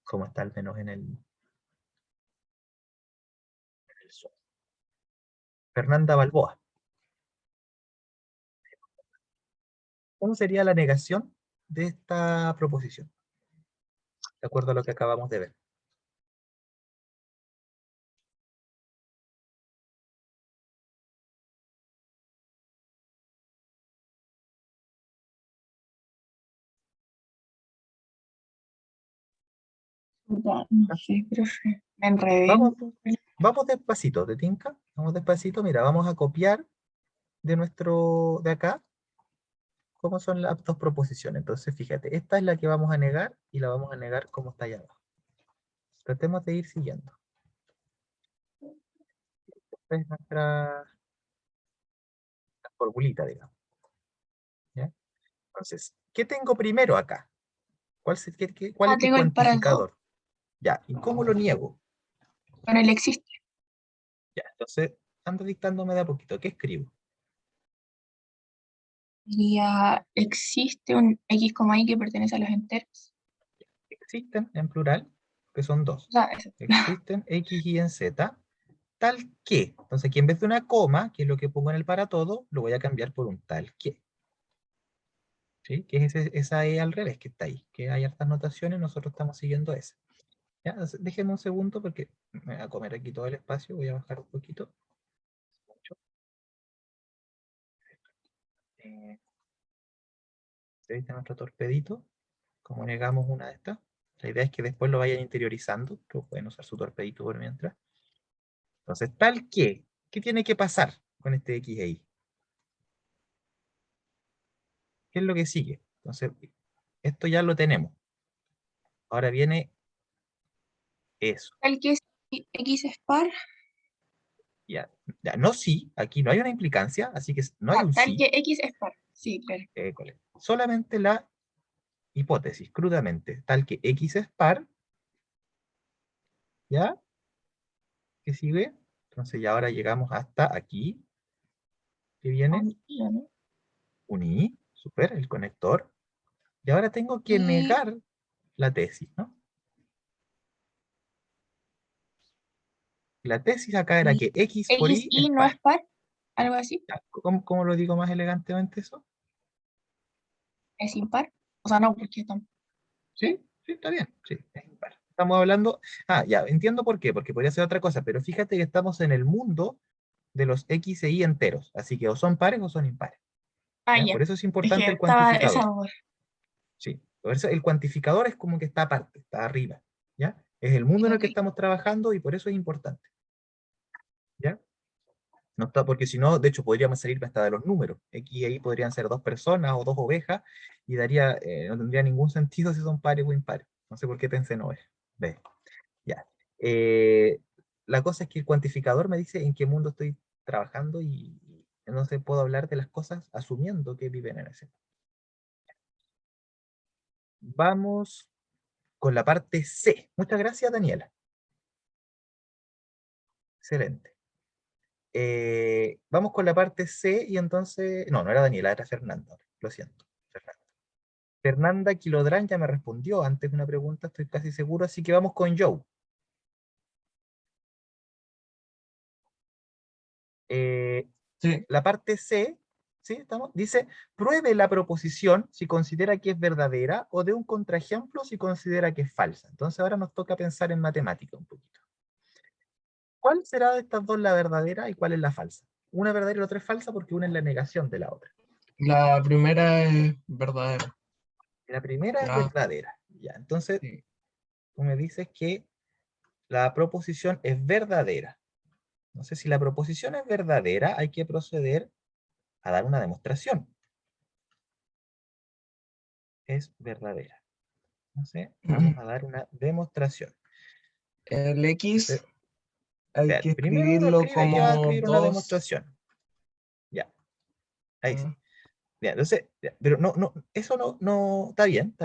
Speaker 1: como está al menos en el Zoom. Fernanda Balboa. ¿Cómo sería la negación de esta proposición? De acuerdo a lo que acabamos de ver.
Speaker 2: No sé, profe. Me enredé
Speaker 1: Vamos,
Speaker 2: un poco.
Speaker 1: vamos despacito, ¿te tinca? Vamos despacito, mira, vamos a copiar de acá, cómo son las dos proposiciones. Entonces, fíjate, esta es la que vamos a negar y la vamos a negar como está allá abajo. Tratemos de ir siguiendo. Esta es nuestra formulita, digamos. ¿Ya? Entonces, ¿qué tengo primero acá? ¿Cuál es mi
Speaker 2: Tengo el para dos.
Speaker 1: cuantificador? Ya, ¿y cómo lo niego?
Speaker 2: Con el existe.
Speaker 1: Ya, entonces, ando dictándome de a poquito. ¿Qué escribo?
Speaker 2: Diría, existe un X, Y que pertenece a los enteros.
Speaker 1: Existen en plural, que son dos.
Speaker 2: O sea, eso.
Speaker 1: Existen X, Y en Z, tal que. Entonces aquí en vez de una coma, que es lo que pongo en el para todo, lo voy a cambiar por un tal que. ¿Sí? Que es esa E al revés que está ahí. Que hay hartas notaciones, nosotros estamos siguiendo esa. ¿Ya? Entonces, déjenme un segundo porque me voy a comer aquí todo el espacio. Voy a bajar un poquito. Ahí está nuestro torpedito. Como negamos una de estas. La idea es que después lo vayan interiorizando, que pueden usar su torpedito por mientras. Entonces, tal que, ¿qué tiene que pasar con este X e Y? ¿Qué es lo que sigue? Entonces, esto ya lo tenemos. Ahora viene eso.
Speaker 2: El que es X es par.
Speaker 1: Ya, ya, no sí, aquí no hay una implicancia, así que no hay un
Speaker 2: Tal
Speaker 1: sí.
Speaker 2: que X es par. Sí, claro.
Speaker 1: Solamente la hipótesis, crudamente, tal que X es par, ¿ya? ¿Qué sigue? Entonces ya ahora llegamos hasta aquí, que viene
Speaker 2: ¿No?
Speaker 1: un I, super, el conector. Y ahora tengo que
Speaker 2: Y
Speaker 1: negar la tesis, ¿no? La tesis acá era que X por
Speaker 2: X,
Speaker 1: Y es
Speaker 2: Y no
Speaker 1: par.
Speaker 2: es par. Algo así.
Speaker 1: Ya, ¿cómo lo digo más elegantemente eso?
Speaker 2: Es impar.
Speaker 5: O sea, no, porque
Speaker 1: ¿Sí? Sí, está bien. Sí, es impar. Estamos hablando. Ah, ya, entiendo por qué, porque podría ser otra cosa, pero fíjate que estamos en el mundo de los X e Y enteros, así que o son pares o son impares.
Speaker 5: ah,
Speaker 1: ¿Ya?
Speaker 5: ya.
Speaker 1: Por eso es
Speaker 5: Es que
Speaker 1: importante el
Speaker 5: estaba esa
Speaker 1: cuantificador.
Speaker 5: duda.
Speaker 1: Sí, por eso el cuantificador es como que está aparte, está arriba. ¿Ya? Es el mundo en el
Speaker 5: Ok.
Speaker 1: que estamos trabajando y por eso es importante. ¿Ya? No está, porque si no, de hecho, podríamos salir hasta de los números. X e Y podrían ser dos personas o dos ovejas y daría, no tendría ningún sentido si son pares o impares. No sé por qué pensé en ovejas. Ve, ya. Eh, la cosa es que el cuantificador me dice en qué mundo estoy trabajando y entonces puedo hablar de las cosas asumiendo que viven en ese mundo. Vamos con la parte C. Muchas gracias, Daniela. Excelente. Vamos con la parte C y entonces... No, no era Daniela, era Fernanda. Lo siento. Fernanda. Fernanda Kilodrán ya me respondió antes una pregunta, estoy casi seguro, así que vamos con Joe. Eh,
Speaker 3: Sí,
Speaker 1: la parte C, ¿sí? ¿Estamos? Dice, pruebe la proposición si considera que es verdadera o de un contraejemplo si considera que es falsa. Entonces ahora nos toca pensar en matemática un poquito. ¿Cuál será de estas dos la verdadera y cuál es la falsa? Una verdadera y la otra es falsa porque una es la negación de la otra.
Speaker 3: la primera es verdadera.
Speaker 1: La primera es
Speaker 3: La,
Speaker 1: verdadera. Ya, entonces
Speaker 3: sí.
Speaker 1: tú me dices que la proposición es verdadera. Entonces, si la proposición es verdadera, hay que proceder a dar una demostración. Es verdadera. Entonces, vamos a dar una demostración.
Speaker 3: El X
Speaker 1: Entonces,
Speaker 3: hay que
Speaker 1: espérate, primero
Speaker 3: escribirlo
Speaker 1: escribe que va a
Speaker 3: como
Speaker 1: escribir una
Speaker 3: 2.
Speaker 1: demostración. Ya, ahí sí. Ya, entonces, ya, pero eso no, está bien,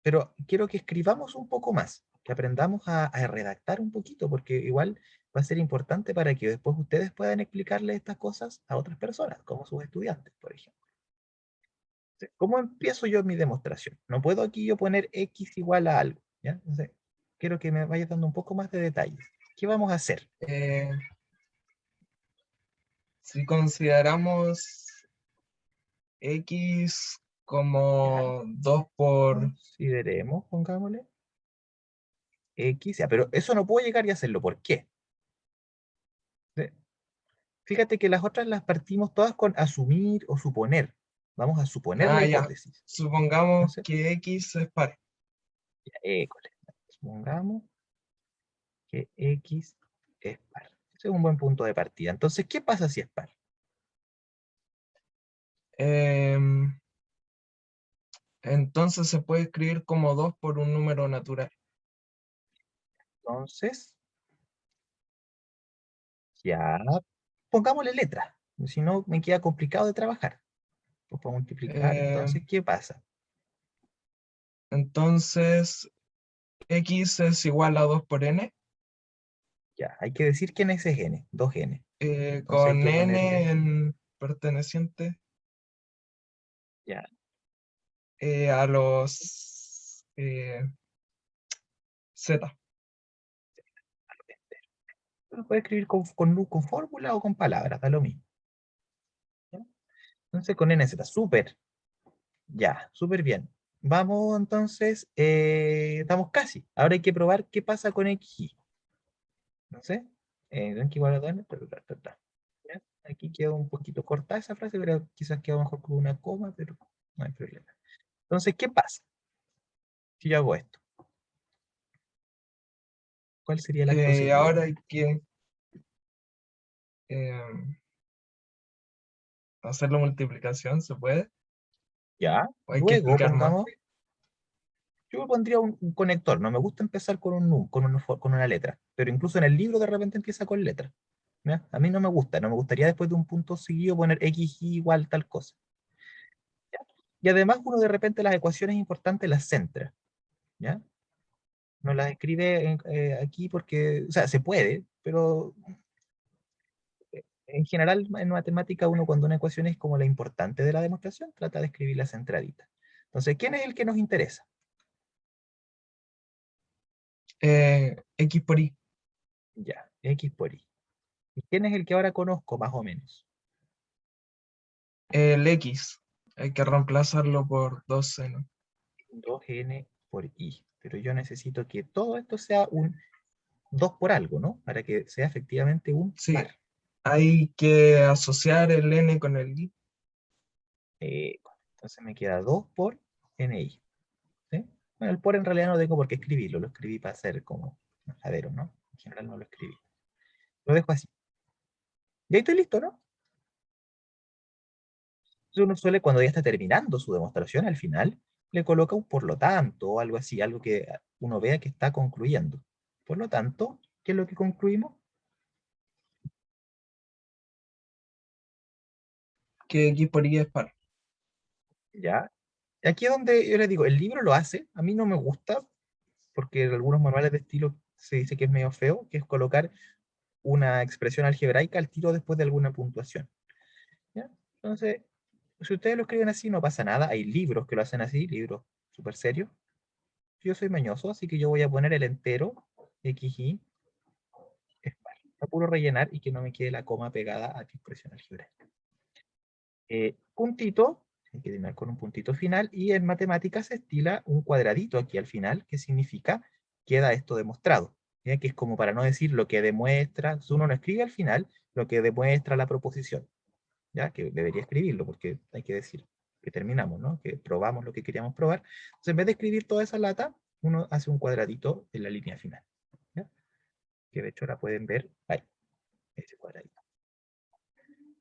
Speaker 1: pero quiero que escribamos un poco más, que aprendamos a redactar un poquito, porque igual va a ser importante para que después ustedes puedan explicarle estas cosas a otras personas, como sus estudiantes, por ejemplo. Entonces, ¿cómo empiezo yo mi demostración? No puedo aquí yo poner X igual a algo, ¿ya? Entonces, quiero que me vayas dando un poco más de detalles. ¿Qué vamos a hacer?
Speaker 3: Si consideramos X
Speaker 1: Ya,
Speaker 3: como 2 por...
Speaker 1: consideremos, pongámosle, X, ya, pero eso no puedo llegar y hacerlo. ¿Por qué? Sí. Fíjate que las otras las partimos todas con asumir o suponer. Vamos a suponer la
Speaker 3: Ah, ya.
Speaker 1: hipótesis.
Speaker 3: Supongamos
Speaker 1: Entonces,
Speaker 3: que X es par.
Speaker 1: ya, école, supongamos que X es par. Ese es un buen punto de partida. Entonces, ¿qué pasa si es par?
Speaker 3: Em, entonces se puede escribir como 2 por un número natural.
Speaker 1: Entonces, ya pongámosle letras. Si no, me queda complicado de trabajar. Pues para multiplicar,
Speaker 3: Em,
Speaker 1: entonces, ¿qué pasa?
Speaker 3: entonces X es igual a 2 por n,
Speaker 1: Ya, hay que decir quién es ese n, 2n. Entonces hay
Speaker 3: con
Speaker 1: que
Speaker 3: n
Speaker 1: ponerle,
Speaker 3: en perteneciente
Speaker 1: ya,
Speaker 3: a los Z.
Speaker 1: lo puede escribir con fórmula o con palabras, da lo mismo. ¿Ya? Entonces con NZ, súper, ya, súper bien. Vamos entonces, estamos casi. Ahora hay que probar qué pasa con XY. No sé, rank igual a 2, ¿ya? Aquí quedó un poquito corta esa frase, pero quizás quedó mejor con una coma, pero no hay problema. Entonces, ¿qué pasa si yo hago esto? ¿Cuál sería el acto seguido?
Speaker 3: Ahora hay que em, hacer la multiplicación, ¿se puede?
Speaker 1: Ya,
Speaker 3: ¿O hay que
Speaker 1: luego
Speaker 3: explicar más?
Speaker 1: pongamos, yo pondría un conector, no me gusta empezar con con una letra, pero incluso en el libro de repente empieza con letra. ¿Ya? A mí no me gusta, no me gustaría después de un punto seguido poner x y igual tal cosa. ¿Ya? Y además uno de repente las ecuaciones importantes las centra, ¿ya? No las escribe aquí porque, o sea, se puede, pero en general en matemática uno cuando una ecuación es como la importante de la demostración, trata de escribirla centradita. Entonces, ¿quién es el que nos interesa?
Speaker 3: X por Y.
Speaker 1: Ya, x por y. ¿Y quién es el que ahora conozco más o menos?
Speaker 3: El X hay que reemplazarlo por 2 seno.
Speaker 1: 2n por i. Pero yo necesito que todo esto sea un 2 por algo, ¿no? Para que sea efectivamente un
Speaker 3: Sí,
Speaker 1: par.
Speaker 3: hay que asociar el n con el i.
Speaker 1: Entonces me queda 2 por ni. ¿Sí? Bueno, el por en realidad no tengo por qué escribirlo, lo escribí para hacer como majadero, ¿no? En general no lo escribí. Lo dejo así. Y ahí estoy listo, ¿no? Entonces uno suele, cuando ya está terminando su demostración, al final, le coloca un por lo tanto, o algo así, algo que uno vea que está concluyendo. Por lo tanto, ¿qué es lo que concluimos?
Speaker 3: Que x por y es par.
Speaker 1: ¿Ya? Aquí es donde yo les digo, el libro lo hace, a mí no me gusta, porque en algunos manuales de estilo se dice que es medio feo, que es colocar una expresión algebraica al tiro después de alguna puntuación. ¿Ya? Entonces, si ustedes lo escriben así, no pasa nada. Hay libros que lo hacen así, libros súper serios. Yo soy mañoso, así que yo voy a poner el entero, xy, es par. Para puro rellenar y que no me quede la coma pegada a la expresión algebraica. Puntito, hay que terminar con un puntito final, y en matemáticas se estila un cuadradito aquí al final, que significa queda esto demostrado. ¿Ya? Que es como para no decir lo que demuestra, si uno no escribe al final, lo que demuestra la proposición. ¿Ya? Que debería escribirlo, porque hay que decir que terminamos, ¿no? Que probamos lo que queríamos probar. Entonces, en vez de escribir toda esa lata, uno hace un cuadradito en la línea final. ¿Ya? Que de hecho la pueden ver ahí, ese cuadradito.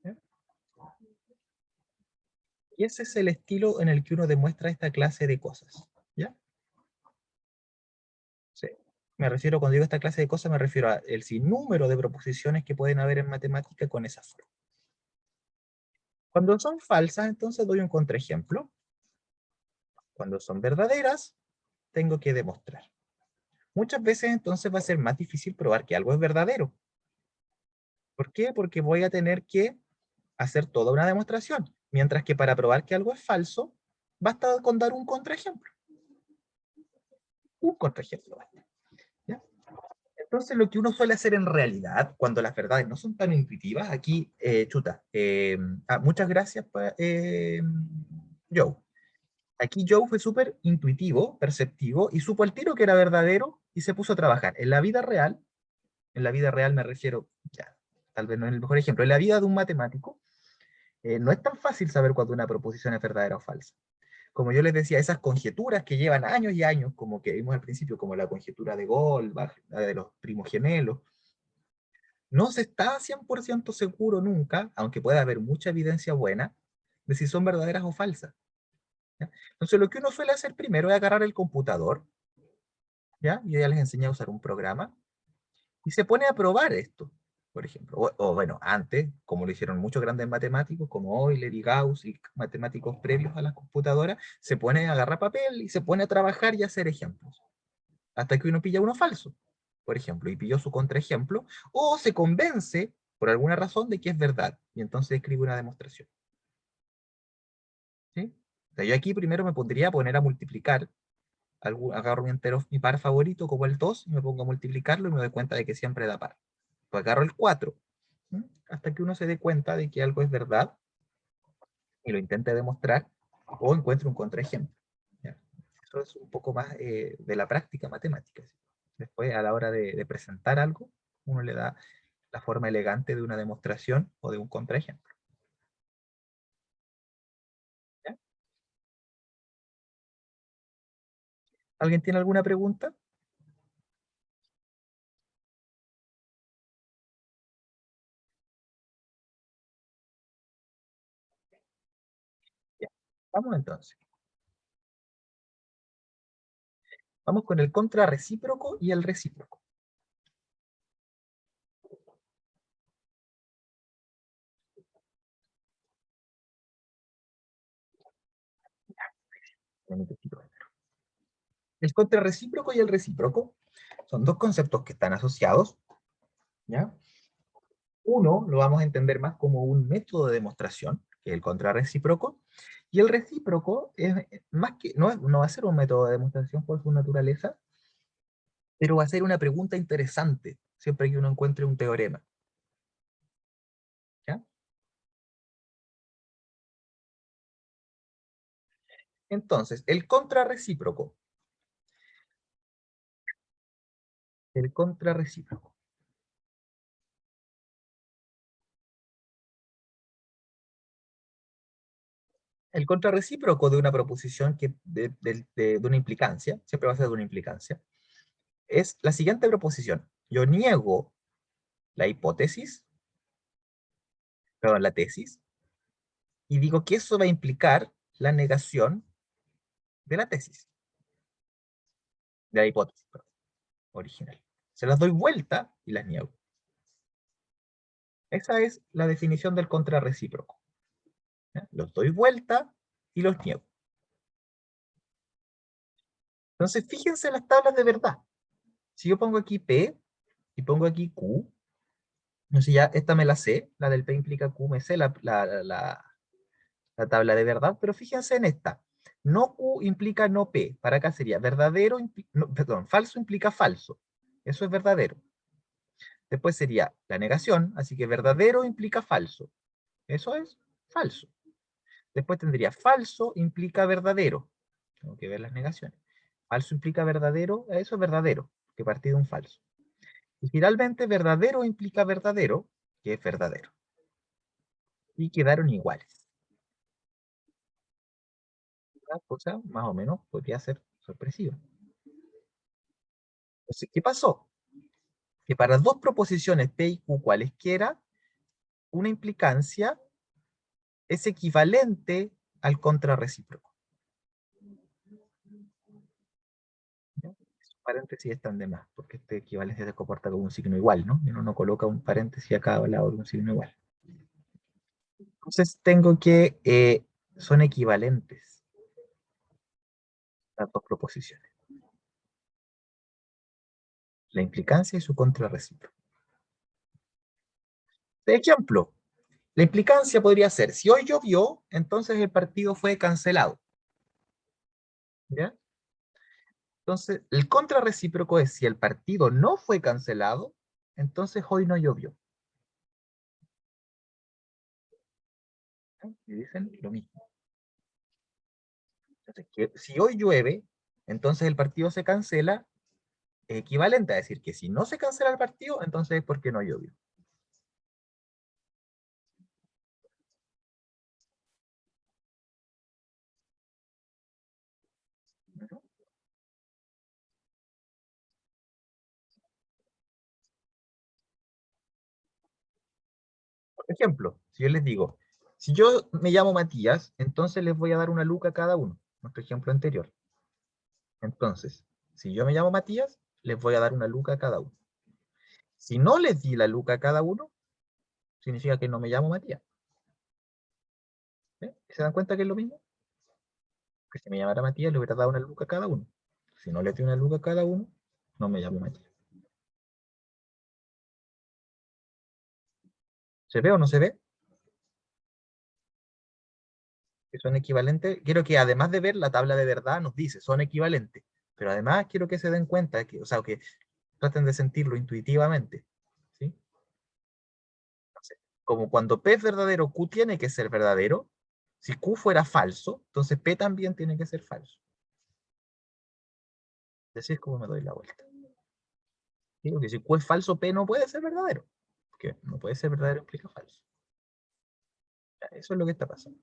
Speaker 1: ¿Ya? Y ese es el estilo en el que uno demuestra esta clase de cosas. ¿Ya? Sí. Me refiero, cuando digo esta clase de cosas, me refiero al sinnúmero de proposiciones que pueden haber en matemática con esa forma. Cuando son falsas, entonces doy un contraejemplo. Cuando son verdaderas, tengo que demostrar. Muchas veces entonces va a ser más difícil probar que algo es verdadero. ¿Por qué? Porque voy a tener que hacer toda una demostración. Mientras que para probar que algo es falso, basta con dar un contraejemplo. Un contraejemplo basta. ¿Ya? Entonces lo que uno suele hacer en realidad, cuando las verdades no son tan intuitivas, aquí, muchas gracias, Joe. Aquí Joe fue súper intuitivo, perceptivo, y supo al tiro que era verdadero y se puso a trabajar. En la vida real me refiero, ya, tal vez no es el mejor ejemplo, en la vida de un matemático, no es tan fácil saber cuando una proposición es verdadera o falsa. Como yo les decía, esas conjeturas que llevan años y años, como que vimos al principio, como la conjetura de Goldbach, la de los primos gemelos, no se está 100% seguro nunca, aunque pueda haber mucha evidencia buena, de si son verdaderas o falsas. ¿Ya? Entonces lo que uno suele hacer primero es agarrar el computador, ¿ya? Yo ya les enseñé a usar un programa, y se pone a probar esto, por ejemplo. O bueno, antes, como lo hicieron muchos grandes matemáticos, como Euler y Gauss y matemáticos previos a las computadoras, se pone a agarrar papel y se pone a trabajar y a hacer ejemplos. Hasta que uno pilla uno falso, por ejemplo, y pilló su contraejemplo, o se convence, por alguna razón, de que es verdad, y entonces escribe una demostración. ¿Sí? O sea, yo aquí primero me pondría a poner a multiplicar, agarro mi entero, mi par favorito, como el 2, y me pongo a multiplicarlo y me doy cuenta de que siempre da par. Pues agarro el 4, hasta que uno se dé cuenta de que algo es verdad y lo intente demostrar o encuentre un contraejemplo. ¿Ya? Eso es un poco más de la práctica matemática. ¿Sí? Después, a la hora de presentar algo, uno le da la forma elegante de una demostración o de un contraejemplo. ¿Ya? ¿Alguien tiene alguna pregunta? Ya. Vamos entonces. Vamos con el contrarrecíproco y el recíproco. El contrarrecíproco y el recíproco son dos conceptos que están asociados, ¿ya? Uno lo vamos a entender más como un método de demostración, que es el contrarrecíproco, y el recíproco es más que, no va a ser un método de demostración por su naturaleza, pero va a ser una pregunta interesante, siempre que uno encuentre un teorema. ¿Ya? Entonces, el contrarrecíproco. El contrarrecíproco. El contrarrecíproco de una proposición de una implicancia, siempre va a ser de una implicancia, es la siguiente proposición. Yo niego la hipótesis, perdón, la tesis, y digo que eso va a implicar la negación de la tesis, de la hipótesis, perdón, original. Se las doy vuelta y las niego. Esa es la definición del contrarrecíproco. ¿Ya? Los doy vuelta y los niego. Entonces, fíjense en las tablas de verdad. Si yo pongo aquí P y pongo aquí Q, no sé, ya esta me la sé, la del P implica Q, me sé la tabla de verdad, pero fíjense en esta. No Q implica no P. Para acá sería verdadero, no, perdón, falso implica falso. Eso es verdadero. Después sería la negación, así que verdadero implica falso. Eso es falso. Después tendría falso implica verdadero. Tengo que ver las negaciones. Falso implica verdadero, eso es verdadero, que partí de un falso. Y finalmente verdadero implica verdadero, que es verdadero. Y quedaron iguales. Una cosa más o menos podría ser sorpresiva. Entonces, ¿qué pasó? Que para dos proposiciones P y Q cualesquiera, una implicancia es equivalente al contrarrecíproco. ¿Ya? Esos paréntesis están de más, porque este equivalencia se comporta como un signo igual, ¿no? Y uno no coloca un paréntesis a cada lado de un signo igual. Entonces tengo que son equivalentes las dos proposiciones. La implicancia y su contrarrecíproco. De ejemplo, la implicancia podría ser, si hoy llovió, entonces el partido fue cancelado. ¿Ya? Entonces, el contrarrecíproco es, si el partido no fue cancelado, entonces hoy no llovió. ¿Ya? Y dicen lo mismo. Entonces, que si hoy llueve, entonces el partido se cancela, es equivalente a decir que si no se cancela el partido, entonces es porque no llovió. ¿No? Por ejemplo, si yo les digo, si yo me llamo Matías, entonces les voy a dar una luca a cada uno, nuestro ejemplo anterior. Entonces, si yo me llamo Matías, les voy a dar una luca a cada uno. Si no les di la luca a cada uno, significa que no me llamo Matías. ¿Eh? ¿Se dan cuenta que es lo mismo? Que si me llamara Matías, le hubiera dado una luca a cada uno. Si no le doy una luca a cada uno, no me llamo Matías. ¿Se ve o no se ve? Que son equivalentes. Quiero que además de ver la tabla de verdad nos dice, son equivalentes. Pero además quiero que se den cuenta, que, o sea, que traten de sentirlo intuitivamente. ¿Sí? Entonces, como cuando P es verdadero, Q tiene que ser verdadero. Si Q fuera falso, entonces P también tiene que ser falso. Así es como me doy la vuelta. Digo que si Q es falso, P no puede ser verdadero. Porque no puede ser verdadero implica falso. Ya, eso es lo que está pasando.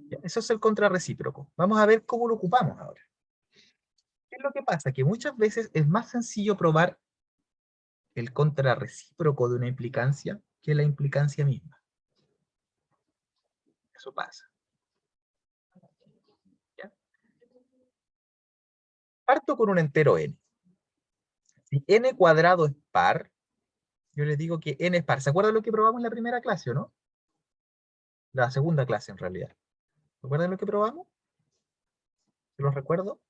Speaker 1: Ya, eso es el contrarrecíproco. Vamos a ver cómo lo ocupamos ahora. ¿Qué es lo que pasa? Que muchas veces es más sencillo probar el contrarrecíproco de una implicancia que la implicancia misma. Eso pasa. ¿Ya? Parto con un entero n. Si n cuadrado es par, yo les digo que n es par. ¿Se acuerdan lo que probamos en la primera clase o no? La segunda clase en realidad. ¿Se acuerdan lo que probamos? ¿Se los recuerdo?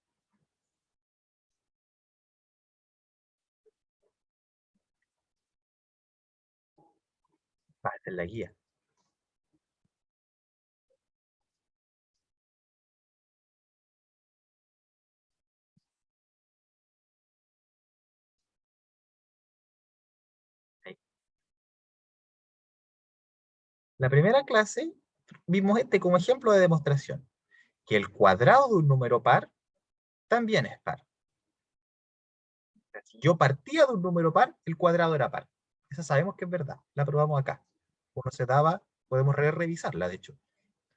Speaker 1: Esta es la guía. Ahí. La primera clase vimos este como ejemplo de demostración, que el cuadrado de un número par también es par. Si yo partía de un número par, el cuadrado era par. Esa sabemos que es verdad, la probamos acá. Uno se daba, podemos revisarla, de hecho.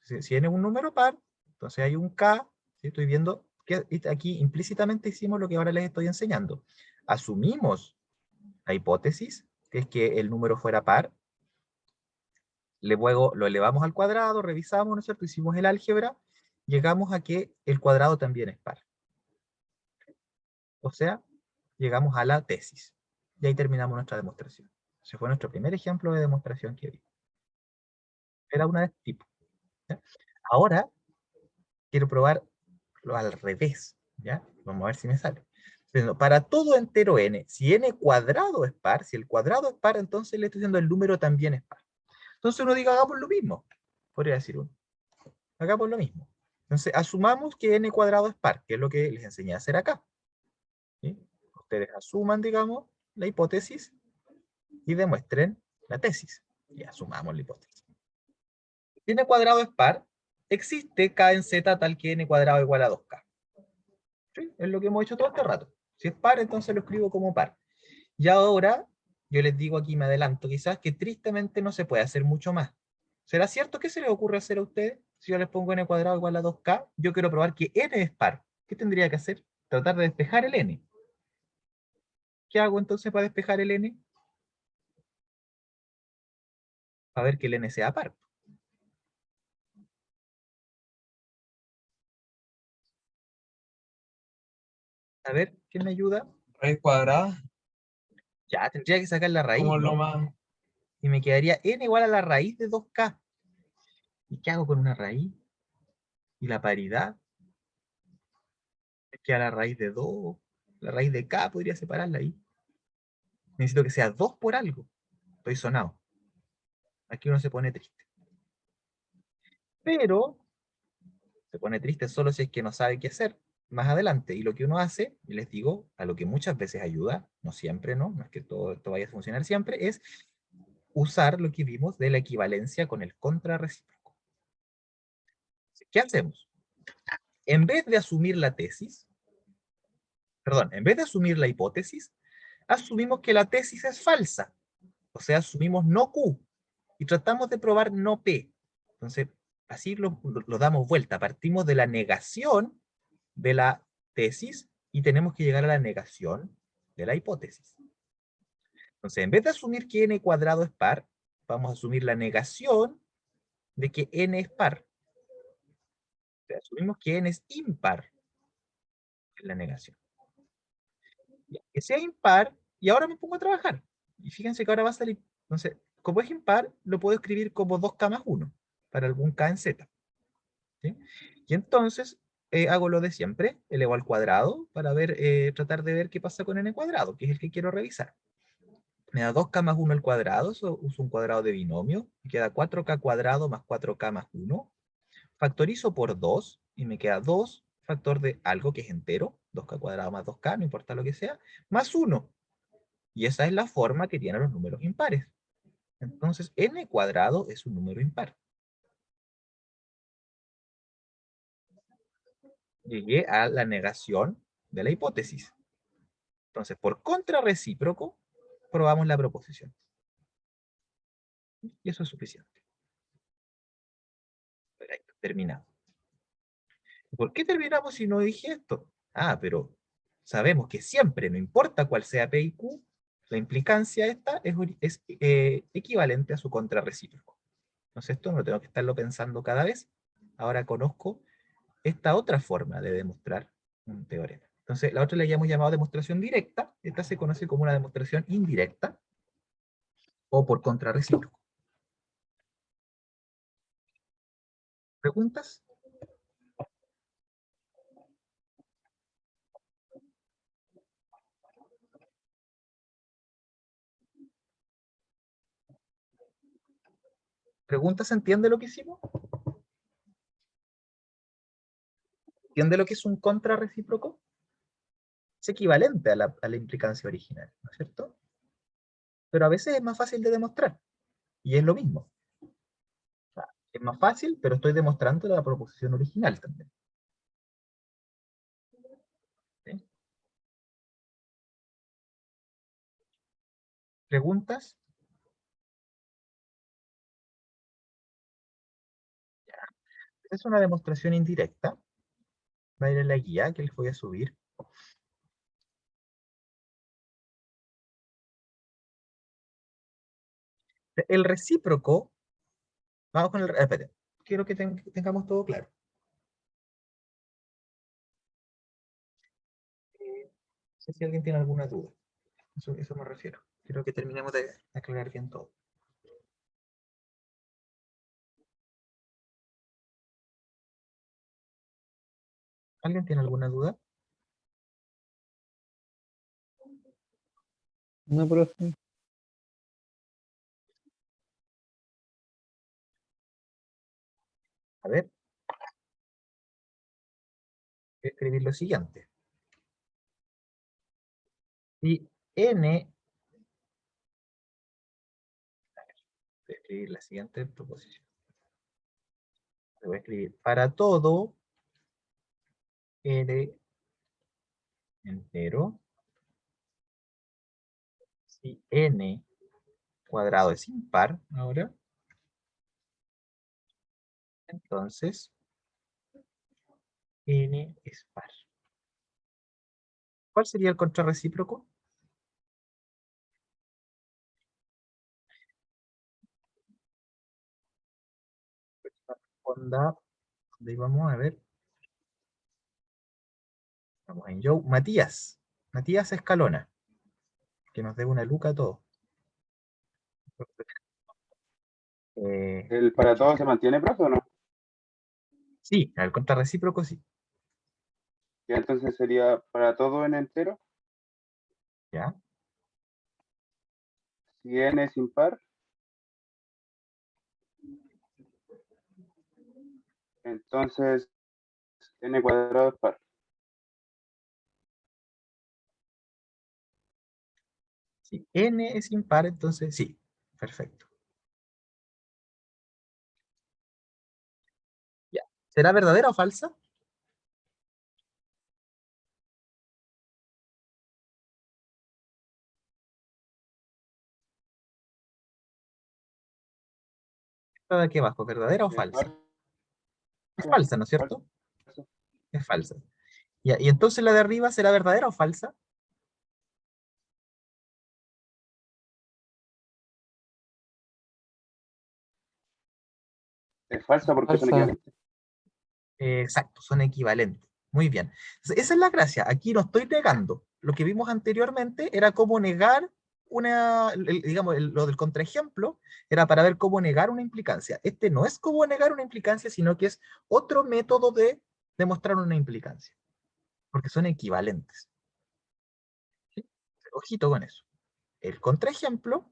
Speaker 1: Si n es un número par, entonces hay un k, ¿sí? Estoy viendo que aquí implícitamente hicimos lo que ahora les estoy enseñando. Asumimos la hipótesis, que es que el número fuera par, luego lo elevamos al cuadrado, revisamos, ¿no es cierto? Hicimos el álgebra, llegamos a que el cuadrado también es par. O sea, llegamos a la tesis. Y ahí terminamos nuestra demostración. Ese fue nuestro primer ejemplo de demostración que vi. Era una de este tipo. ¿Ya? Ahora, quiero probarlo al revés. ¿Ya? Vamos a ver si me sale. Pero para todo entero n, si n cuadrado es par, si el cuadrado es par, entonces le estoy diciendo el número también es par. Entonces uno diga, hagamos lo mismo. Podría decir uno. Hagamos lo mismo. Entonces, asumamos que n cuadrado es par, que es lo que les enseñé a hacer acá. ¿Sí? Ustedes asuman, digamos, la hipótesis y demuestren la tesis. Y asumamos la hipótesis. Si n cuadrado es par, existe k en z tal que n cuadrado igual a 2k. ¿Sí? Es lo que hemos hecho todo este rato. Si es par, entonces lo escribo como par. Y ahora, yo les digo aquí, me adelanto, quizás que tristemente no se puede hacer mucho más. ¿Será cierto? ¿Qué se les ocurre hacer a ustedes? Si yo les pongo n cuadrado igual a 2k, yo quiero probar que n es par. ¿Qué tendría que hacer? Tratar de despejar el n. ¿Qué hago entonces para despejar el n? Para ver que el n sea par. A ver, ¿quién me ayuda?
Speaker 3: Raíz cuadrada,
Speaker 1: Ya, tendría que sacar la raíz,
Speaker 3: como lo
Speaker 1: ¿no?
Speaker 3: más.
Speaker 1: Y me quedaría n igual a la raíz de 2k. ¿Y qué hago con una raíz? ¿Y la paridad? Es que a la raíz de 2, la raíz de k podría separarla ahí. Necesito que sea 2 por algo. Estoy sonado. Aquí uno se pone triste. Pero se pone triste solo si es que no sabe qué hacer más adelante. Y lo que uno hace, y les digo, a lo que muchas veces ayuda, no siempre, ¿no? No es que todo esto vaya a funcionar siempre, es usar lo que vimos de la equivalencia con el contrarrecíproco. ¿Qué hacemos? En vez de asumir la tesis, perdón, en vez de asumir la hipótesis, asumimos que la tesis es falsa. O sea, asumimos no Q y tratamos de probar no P. Entonces, así lo damos vuelta. Partimos de la negación de la tesis y tenemos que llegar a la negación de la hipótesis. Entonces, en vez de asumir que n cuadrado es par, vamos a asumir la negación de que n es par. O sea, asumimos que n es impar. Es la negación. Ya, que sea impar, y ahora me pongo a trabajar. Y fíjense que ahora va a salir. Entonces, como es impar, lo puedo escribir como 2k más 1, para algún k en z. ¿Sí? Y entonces, hago lo de siempre, elevo al cuadrado, para ver, tratar de ver qué pasa con n cuadrado, que es el que quiero revisar. Me da 2k más 1 al cuadrado, eso uso un cuadrado de binomio, me queda 4k cuadrado más 4k más 1. Factorizo por 2, y me queda 2 factor de algo que es entero, 2k cuadrado más 2k, no importa lo que sea, más 1. Y esa es la forma que tienen los números impares. Entonces, n cuadrado es un número impar. Llegué a la negación de la hipótesis. Entonces, por contrarrecíproco, probamos la proposición. Y eso es suficiente. Perfecto, terminado. ¿Por qué terminamos si no dije esto? Ah, pero sabemos que siempre, no importa cuál sea P y Q, la implicancia esta es equivalente a su contrarrecíproco. Entonces esto no tengo que estarlo pensando cada vez. Ahora conozco esta otra forma de demostrar un teorema. Entonces la otra la hemos llamado demostración directa. Esta se conoce como una demostración indirecta o por contrarrecíproco. ¿Preguntas? ¿Preguntas? ¿Entiende lo que hicimos? ¿Entiende lo que es un contrarrecíproco? Es equivalente a la implicancia original, ¿no es cierto? Pero a veces es más fácil de demostrar, y es lo mismo. Es más fácil, pero estoy demostrando la proposición original también. ¿Sí? ¿Preguntas? Es una demostración indirecta. Va a ir en la guía que les voy a subir. El recíproco, vamos con el, espérate, quiero que tengamos todo claro. No sé si alguien tiene alguna duda. Eso me refiero. Quiero que terminemos de aclarar bien todo. ¿Alguien tiene alguna duda?
Speaker 4: No, profe.
Speaker 1: A ver, voy a escribir lo siguiente. Si n, voy a escribir la siguiente proposición. Voy a escribir para todo n entero, si n cuadrado es impar, ahora, entonces n es par. ¿Cuál sería el contrarrecíproco? Onda, de ahí vamos a ver. Vamos en Joe. Matías. Matías Escalona. Que nos dé una luca a todos.
Speaker 5: ¿El para todos se mantiene, profe, o no?
Speaker 1: Sí, el contrarrecíproco sí.
Speaker 5: Y entonces sería para todo n entero,
Speaker 1: ¿Ya?
Speaker 5: si n es impar, entonces n cuadrado es par.
Speaker 1: Si n es impar, entonces sí. Perfecto. Ya. ¿Será verdadera o falsa? Esta de aquí abajo, ¿verdadera o
Speaker 5: Es
Speaker 1: falsa?
Speaker 5: falso.
Speaker 1: Es falsa, ¿no es cierto?
Speaker 5: Falso.
Speaker 1: Es falsa. Ya, y entonces la de arriba, ¿será verdadera o falsa?
Speaker 5: Es falsa porque son
Speaker 4: Falsa.
Speaker 5: equivalentes.
Speaker 1: Exacto, son equivalentes. Muy bien. Esa es la gracia. Aquí no estoy negando. Lo que vimos anteriormente era cómo negar digamos, lo del contraejemplo era para ver cómo negar una implicancia. Este no es cómo negar una implicancia, sino que es otro método de demostrar una implicancia, porque son equivalentes. ¿Sí? Ojito con eso. El contraejemplo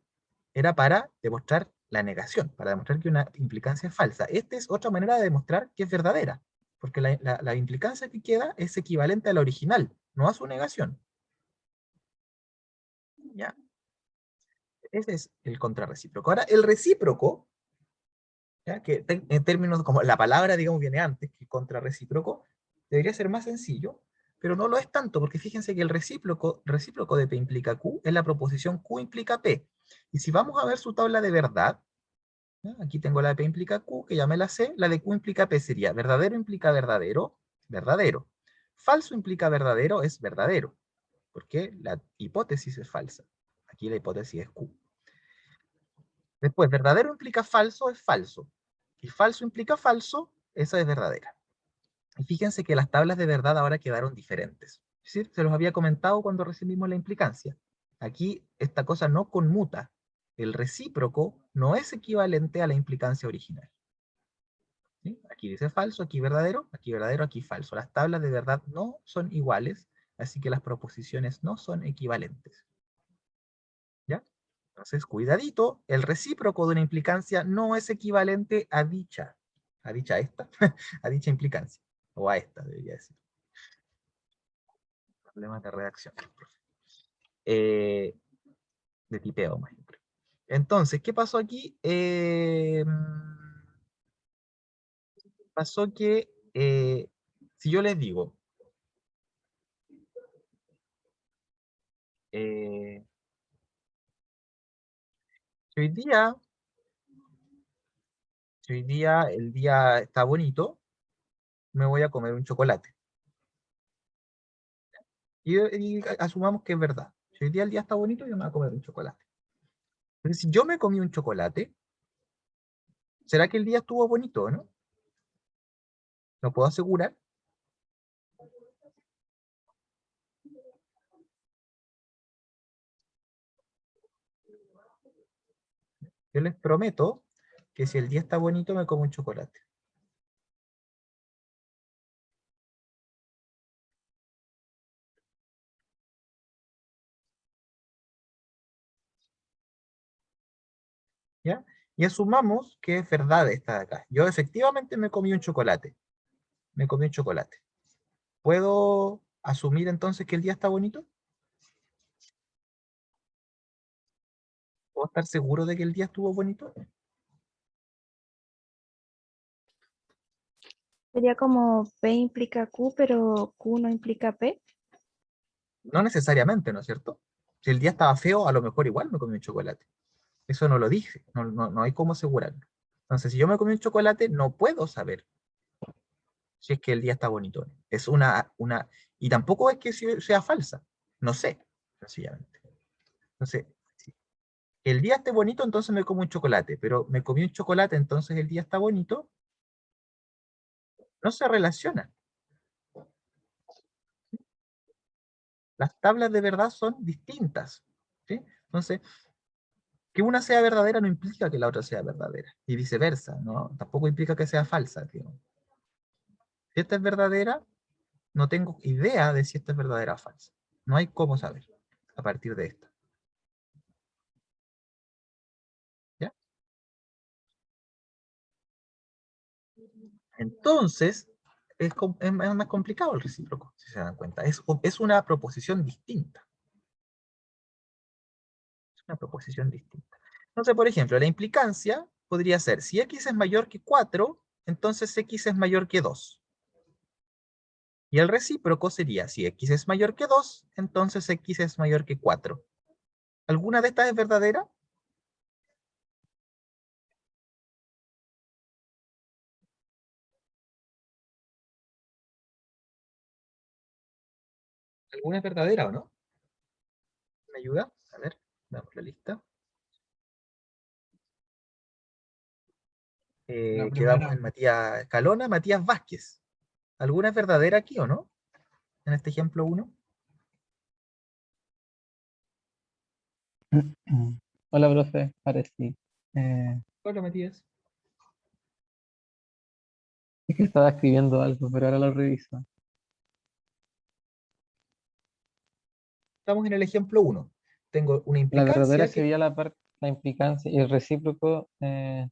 Speaker 1: era para demostrar la negación, para demostrar que una implicancia es falsa. Esta es otra manera de demostrar que es verdadera, porque la implicancia que queda es equivalente a la original, no a su negación. ¿Ya? Ese es el contrarrecíproco. Ahora, el recíproco, ¿ya? Que en términos como la palabra, digamos, viene antes que contrarrecíproco, debería ser más sencillo, pero no lo es tanto, porque fíjense que el recíproco de P implica Q es la proposición Q implica P. Y si vamos a ver su tabla de verdad, ¿ya? Aquí tengo la de P implica Q, que ya me la sé, la de Q implica P sería verdadero implica verdadero, verdadero. Falso implica verdadero, es verdadero, porque la hipótesis es falsa. Aquí la hipótesis es Q. Después, verdadero implica falso, es falso. Y falso implica falso, esa es verdadera. Y fíjense que las tablas de verdad ahora quedaron diferentes. Es decir, se los había comentado cuando recibimos la implicancia. Aquí esta cosa no conmuta. El recíproco no es equivalente a la implicancia original. ¿Sí? Aquí dice falso, aquí verdadero, aquí falso. Las tablas de verdad no son iguales, así que las proposiciones no son equivalentes. ¿Ya? Entonces, cuidadito, el recíproco de una implicancia no es equivalente a dicha esta, a dicha implicancia, o a esta, debería decir. Problemas de redacción, profe. De tipeo, más ejemplo. Entonces, ¿qué pasó aquí? pasó que si yo les digo, si hoy día el día está bonito, me voy a comer un chocolate. Y asumamos que es verdad. Si hoy día el día está bonito, yo me voy a comer un chocolate. Pero si yo me comí un chocolate, ¿será que el día estuvo bonito o no? ¿Lo puedo asegurar? Yo les prometo que si el día está bonito, me como un chocolate. ¿Ya? Y asumamos que es verdad esta de acá. Yo efectivamente me comí un chocolate. Me comí un chocolate. ¿Puedo asumir entonces que el día está bonito? ¿Puedo estar seguro de que el día estuvo bonito?
Speaker 2: Sería como P implica Q, pero Q no implica P.
Speaker 1: No necesariamente, ¿no es cierto? Si el día estaba feo, a lo mejor igual me comí un chocolate. Eso no lo dije, no hay cómo asegurarlo. Entonces, si yo me comí un chocolate, no puedo saber si es que el día está bonito. Es y tampoco es que sea falsa. No sé, sencillamente. Entonces, si el día esté bonito, entonces me como un chocolate, pero me comí un chocolate, entonces el día está bonito, no se relaciona. Las tablas de verdad son distintas. ¿Sí? Entonces, que una sea verdadera no implica que la otra sea verdadera, y viceversa, ¿no? Tampoco implica que sea falsa, tío. Si esta es verdadera, no tengo idea de si esta es verdadera o falsa. No hay cómo saber a partir de esto. ¿Ya? Entonces, es más complicado el recíproco, si se dan cuenta. Es una proposición distinta. Es una proposición distinta. Entonces, por ejemplo, la implicancia podría ser, si x es mayor que 4, entonces x es mayor que 2. Y el recíproco sería, si x es mayor que 2, entonces x es mayor que 4. ¿Alguna de estas es verdadera? ¿Alguna es verdadera o no? ¿Me ayuda? A ver, damos la lista.
Speaker 3: La
Speaker 1: Quedamos
Speaker 3: primera.
Speaker 1: en Matías Escalona, Matías Vázquez. ¿Alguna es verdadera aquí o no? En este ejemplo 1.
Speaker 6: Hola, profe, parecí. Eh,
Speaker 1: Hola, Matías.
Speaker 6: es que estaba escribiendo algo, pero ahora lo reviso.
Speaker 1: Estamos en el ejemplo 1. Tengo una
Speaker 6: La verdadera
Speaker 1: implicancia que...
Speaker 6: sería la implicancia y el recíproco. El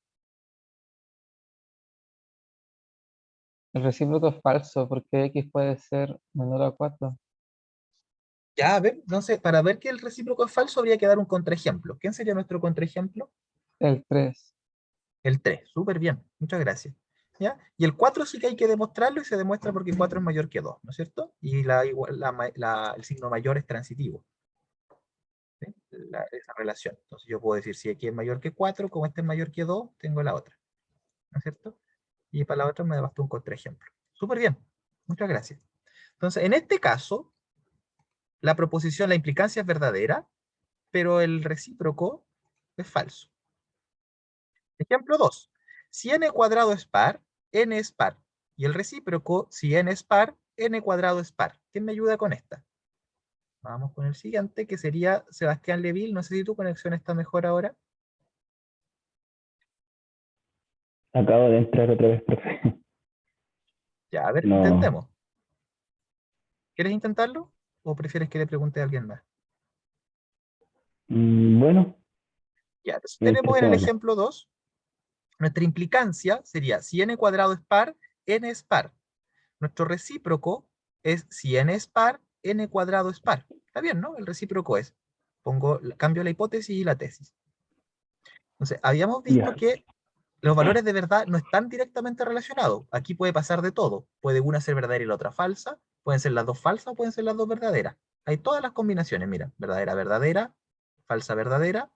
Speaker 6: recíproco es falso porque x puede ser menor a 4.
Speaker 1: Ya, a ver, entonces, para ver que el recíproco es falso, habría que dar un contraejemplo. ¿Quién sería nuestro contraejemplo?
Speaker 6: El 3.
Speaker 1: El 3. Súper bien. Muchas gracias. ¿Ya? Y el 4 sí que hay que demostrarlo y se demuestra porque 4 es mayor que 2, ¿no es cierto? Y el signo mayor es transitivo. ¿Sí? Esa relación. Entonces yo puedo decir si x es mayor que 4, como este es mayor que 2, tengo la otra. ¿No es cierto? Y para la otra me basta un contraejemplo. Súper bien. Muchas gracias. Entonces, en este caso, la proposición, la implicancia es verdadera, pero el recíproco es falso. Ejemplo 2. Si n cuadrado es par, n es par. Y el recíproco, si n es par, n cuadrado es par. ¿Quién me ayuda con esta? Vamos con el siguiente, que sería Sebastián Leville. No sé si tu conexión está mejor ahora.
Speaker 4: Acabo de entrar otra vez, profe.
Speaker 1: Ya, a ver,
Speaker 4: No.
Speaker 1: intentemos. ¿Quieres intentarlo? ¿O prefieres que le pregunte a alguien más?
Speaker 4: Bueno,
Speaker 1: Ya, entonces tenemos en el
Speaker 4: intentémoslo.
Speaker 1: ejemplo 2, nuestra implicancia sería, si n cuadrado es par, n es par. Nuestro recíproco es, si n es par, n cuadrado es par. Está bien, ¿no? El recíproco es. Cambio la hipótesis y la tesis. Entonces, habíamos visto
Speaker 4: Ya.
Speaker 1: que los valores de verdad no están directamente relacionados. Aquí puede pasar de todo. Puede una ser verdadera y la otra falsa. Pueden ser las dos falsas o pueden ser las dos verdaderas. Hay todas las combinaciones, mira. Verdadera, verdadera, falsa, verdadera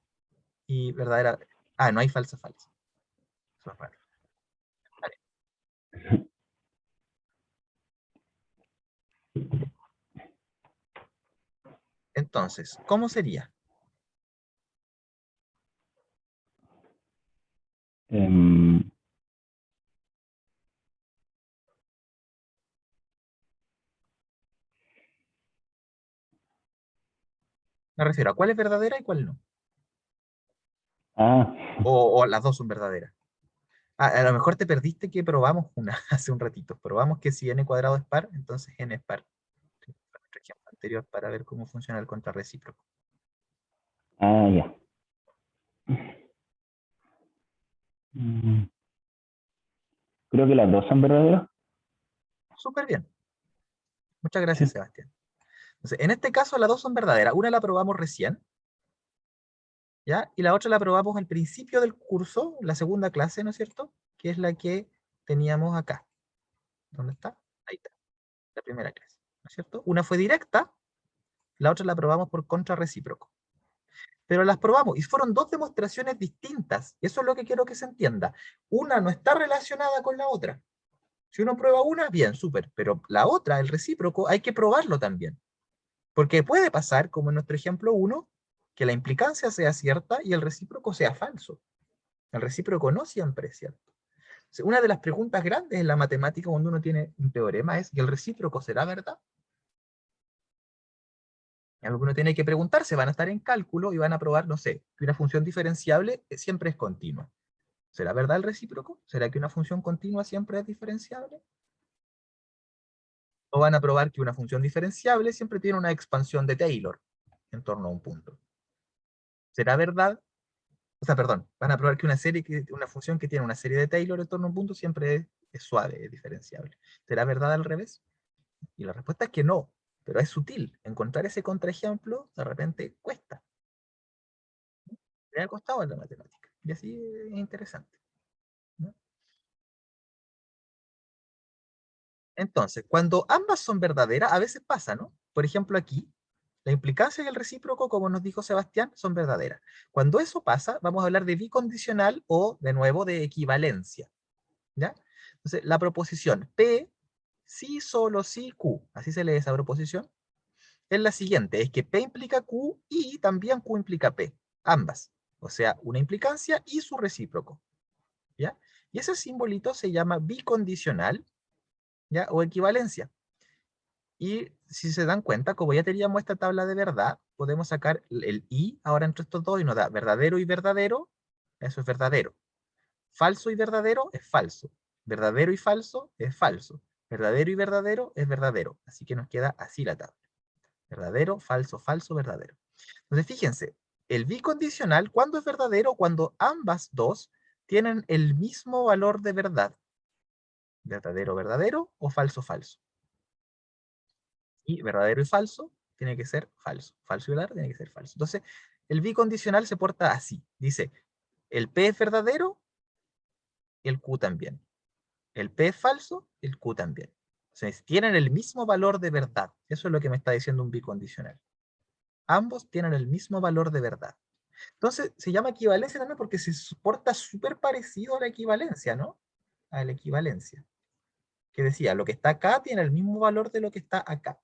Speaker 1: y verdadera. Ah, no hay falsa, falsa. Eso es raro. Vale. Entonces, ¿cómo sería?
Speaker 4: Em,
Speaker 1: Me refiero a cuál es verdadera y cuál no.
Speaker 4: ah,
Speaker 1: O las dos son verdaderas. Ah, a lo mejor te perdiste que probamos una hace un ratito. Probamos que si n cuadrado es par, entonces n es par. Nuestro ejemplo anterior para ver cómo funciona el contrarrecíproco.
Speaker 4: ya. Mm, Creo que las dos son verdaderas.
Speaker 1: Súper bien. Muchas gracias,
Speaker 4: Sí.
Speaker 1: Sebastián. Entonces, en este caso, las dos son verdaderas. Una la probamos recién, ¿ya? Y la otra la probamos al principio del curso, la segunda clase, ¿no es cierto? Que es la que teníamos acá. ¿Dónde está? Ahí está. La primera clase, ¿no es cierto? Una fue directa, la otra la probamos por contrarrecíproco. Pero las probamos y fueron dos demostraciones distintas. Eso es lo que quiero que se entienda. Una no está relacionada con la otra. Si uno prueba una, bien, súper. Pero la otra, el recíproco, hay que probarlo también. Porque puede pasar, como en nuestro ejemplo 1, que la implicancia sea cierta y el recíproco sea falso. El recíproco no siempre es cierto. O sea, una de las preguntas grandes en la matemática cuando uno tiene un teorema es, ¿y el recíproco será verdad? Algo que uno tiene que preguntarse, van a estar en cálculo y van a probar, no sé, que una función diferenciable siempre es continua. ¿Será verdad el recíproco? ¿Será que una función continua siempre es diferenciable? ¿O van a probar que una función diferenciable siempre tiene una expansión de Taylor en torno a un punto? ¿Será verdad? O sea, perdón, van a probar que una función que tiene una serie de Taylor en torno a un punto siempre es suave, es diferenciable. ¿Será verdad al revés? Y la respuesta es que no, pero es sutil. Encontrar ese contraejemplo de repente cuesta. Le ha costado en la matemática. Y así es interesante, ¿no? Entonces, cuando ambas son verdaderas, a veces pasa, ¿no? Por ejemplo, aquí, la implicancia y el recíproco, como nos dijo Sebastián, son verdaderas. Cuando eso pasa, vamos a hablar de bicondicional o, de nuevo, de equivalencia, ¿ya? Entonces, la proposición P, sí, solo sí, Q, así se lee esa proposición, es la siguiente, es que P implica Q y también Q implica P, ambas. O sea, una implicancia y su recíproco, ¿ya? Y ese simbolito se llama bicondicional, ¿ya? O equivalencia. Y si se dan cuenta, como ya teníamos esta tabla de verdad, podemos sacar el i ahora entre estos dos y nos da verdadero y verdadero, eso es verdadero. Falso y verdadero es falso. Verdadero y falso es falso. Verdadero y verdadero es verdadero. Así que nos queda así la tabla. Verdadero, falso, falso, verdadero. Entonces fíjense, el bicondicional, ¿cuándo es verdadero? Cuando ambas dos tienen el mismo valor de verdad. Verdadero, verdadero o falso, falso. Y verdadero y falso tiene que ser falso. Falso y verdadero tiene que ser falso. Entonces, el bicondicional se porta así. Dice, el P es verdadero, el Q también. El P es falso, el Q también. O sea, tienen el mismo valor de verdad. Eso es lo que me está diciendo un bicondicional. Ambos tienen el mismo valor de verdad. Entonces, se llama equivalencia también porque se porta súper parecido a la equivalencia, ¿no? A la equivalencia. Que decía, lo que está acá tiene el mismo valor de lo que está acá.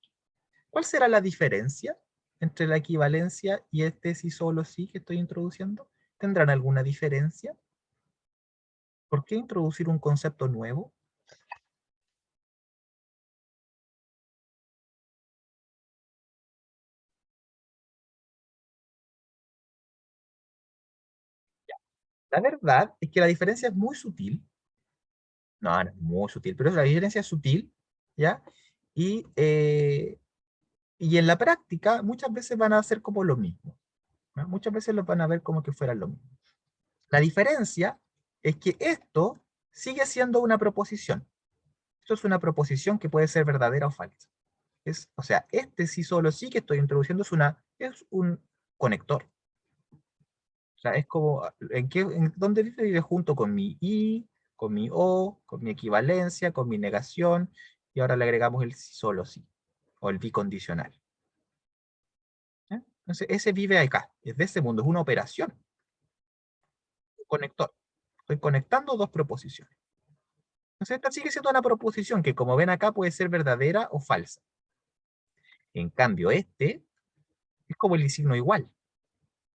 Speaker 1: ¿Cuál será la diferencia entre la equivalencia y este sí solo sí que estoy introduciendo? ¿Tendrán alguna diferencia? ¿Por qué introducir un concepto nuevo? La verdad es que la diferencia es muy sutil. No, no es muy sutil, pero la diferencia es sutil, ¿ya? Y, eh, y en la práctica muchas veces van a ser como lo mismo, ¿no? Muchas veces lo van a ver como que fueran lo mismo. La diferencia es que esto sigue siendo una proposición. Esto es una proposición que puede ser verdadera o falsa. O sea, este sí solo sí que estoy introduciendo es un conector. sea, es como, ¿dónde vive? Vive junto con mi I, con mi O, con mi equivalencia, con mi negación, y ahora le agregamos el sí, solo sí, o el bicondicional. ¿Ya? Entonces, ese vive acá, es de ese mundo, es una operación. Un conector. Estoy conectando dos proposiciones. Entonces, esta sigue siendo una proposición que, como ven acá, puede ser verdadera o falsa. En cambio, este es como el signo igual.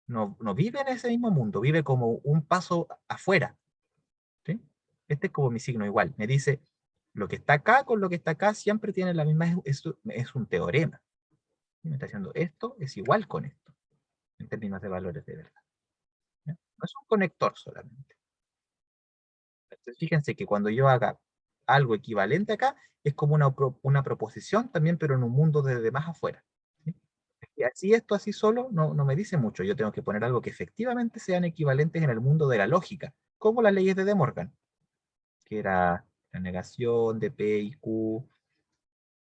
Speaker 1: No vive en ese mismo mundo, vive como un paso afuera. ¿Sí? Este es como mi signo igual. Me dice, lo que está acá con lo que está acá siempre tiene la misma, es un teorema. Me está diciendo, esto es igual con esto, en términos de valores de verdad. ¿Ya? No es un conector solamente. Entonces, fíjense que cuando yo haga algo equivalente acá, es como una proposición también, pero en un mundo de más afuera. ¿Sí? Y así esto así solo no me dice mucho. Yo tengo que poner algo que efectivamente sean equivalentes en el mundo de la lógica, como las leyes de De Morgan, que era la negación de P y Q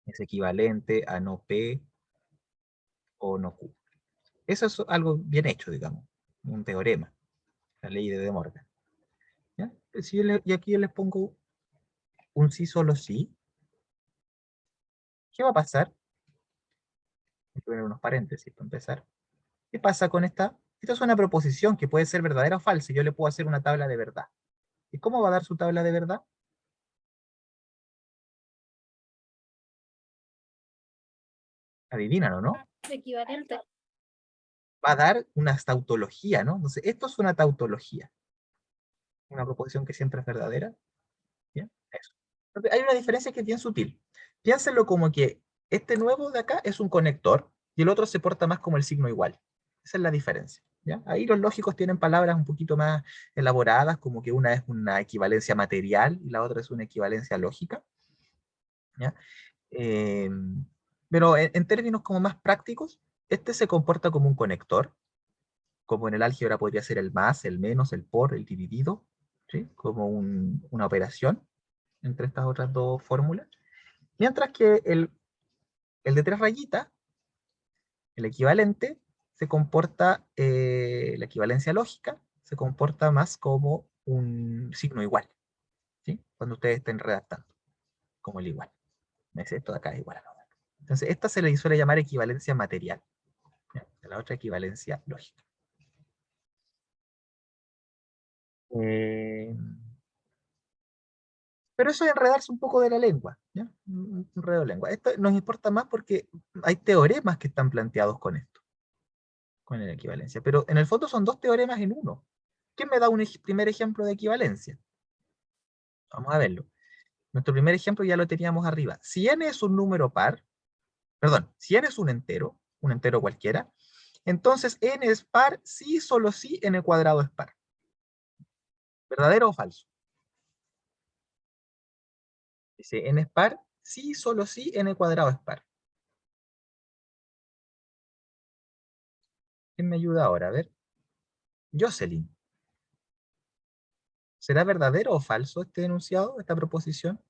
Speaker 1: es equivalente a no P o no Q. Eso es algo bien hecho, digamos, un teorema, la ley de De Morgan. ¿Ya? Y aquí yo les pongo un sí solo sí, ¿qué va a pasar? Voy a poner unos paréntesis para empezar. ¿Qué pasa con esta? Esta es una proposición que puede ser verdadera o falsa, y yo le puedo hacer una tabla de verdad. ¿Y cómo va a dar su tabla de verdad? Adivinan, ¿o no?
Speaker 7: Equivalente.
Speaker 1: Va a dar una tautología, ¿no? Entonces, esto es una tautología. Una proposición que siempre es verdadera. ¿Bien? Eso. Entonces, hay una diferencia que es bien sutil. Piénsenlo como que este nuevo de acá es un conector y el otro se porta más como el signo igual. Esa es la diferencia. ¿Ya? Ahí los lógicos tienen palabras un poquito más elaboradas, como que una es una equivalencia material y la otra es una equivalencia lógica. ¿Ya? Eh, pero en términos como más prácticos, este se comporta como un conector, como en el álgebra podría ser el más, el menos, el por, el dividido, ¿sí? Como una operación entre estas otras dos fórmulas. Mientras que el de tres rayitas, el equivalente, se comporta, la equivalencia lógica, se comporta más como un signo igual, ¿sí? Cuando ustedes estén redactando, como el igual. ¿Ves? Esto de acá es igual a lo otro. Entonces, esta se le suele llamar equivalencia material, ¿ya? La otra equivalencia lógica. Eh, Pero eso es enredarse un poco de la lengua, ¿ya? Un enredo de lengua. Esto nos importa más porque hay teoremas que están planteados con esto, con la equivalencia. Pero en el fondo son dos teoremas en uno. ¿Quién me da un primer ejemplo de equivalencia? Vamos a verlo. Nuestro primer ejemplo ya lo teníamos arriba. Si n es un número par, perdón, si n es un entero cualquiera, entonces n es par si solo si n cuadrado es par. ¿Verdadero o falso? Dice n es par si solo si n cuadrado es par. ¿Quién me ayuda ahora? A ver. Jocelyn. ¿Será verdadero o falso este enunciado, esta proposición?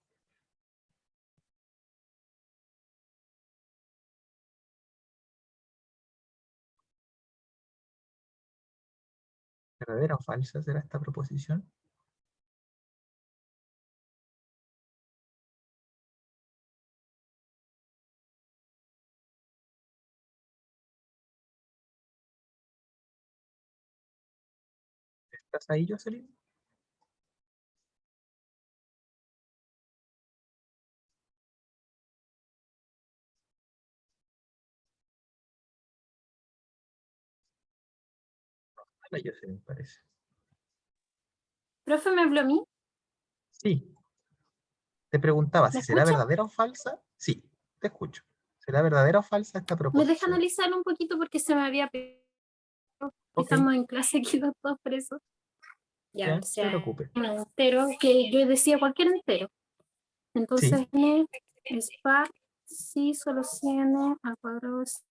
Speaker 1: ¿Verdadera o falsa será esta proposición? ¿Estás ahí, Jocelyn? Hola, Jocelyn, parece.
Speaker 7: ¿Profe, me habló a mí?
Speaker 1: Sí, te preguntaba
Speaker 7: ¿Me
Speaker 1: si será
Speaker 7: escucha?
Speaker 1: verdadera o falsa. Sí, te escucho. ¿Será verdadera o falsa esta
Speaker 7: ¿Me deja
Speaker 1: proposición?
Speaker 7: analizarlo un poquito porque se me había pegado?
Speaker 1: Ok,
Speaker 7: Estamos en clase aquí los dos presos. Ya,
Speaker 1: ya,
Speaker 7: o
Speaker 1: no se
Speaker 7: sea,
Speaker 1: preocupe.
Speaker 7: un entero que yo decía cualquier entero.
Speaker 1: Sí,
Speaker 7: Entonces, n es par si solo si n al cuadrado es.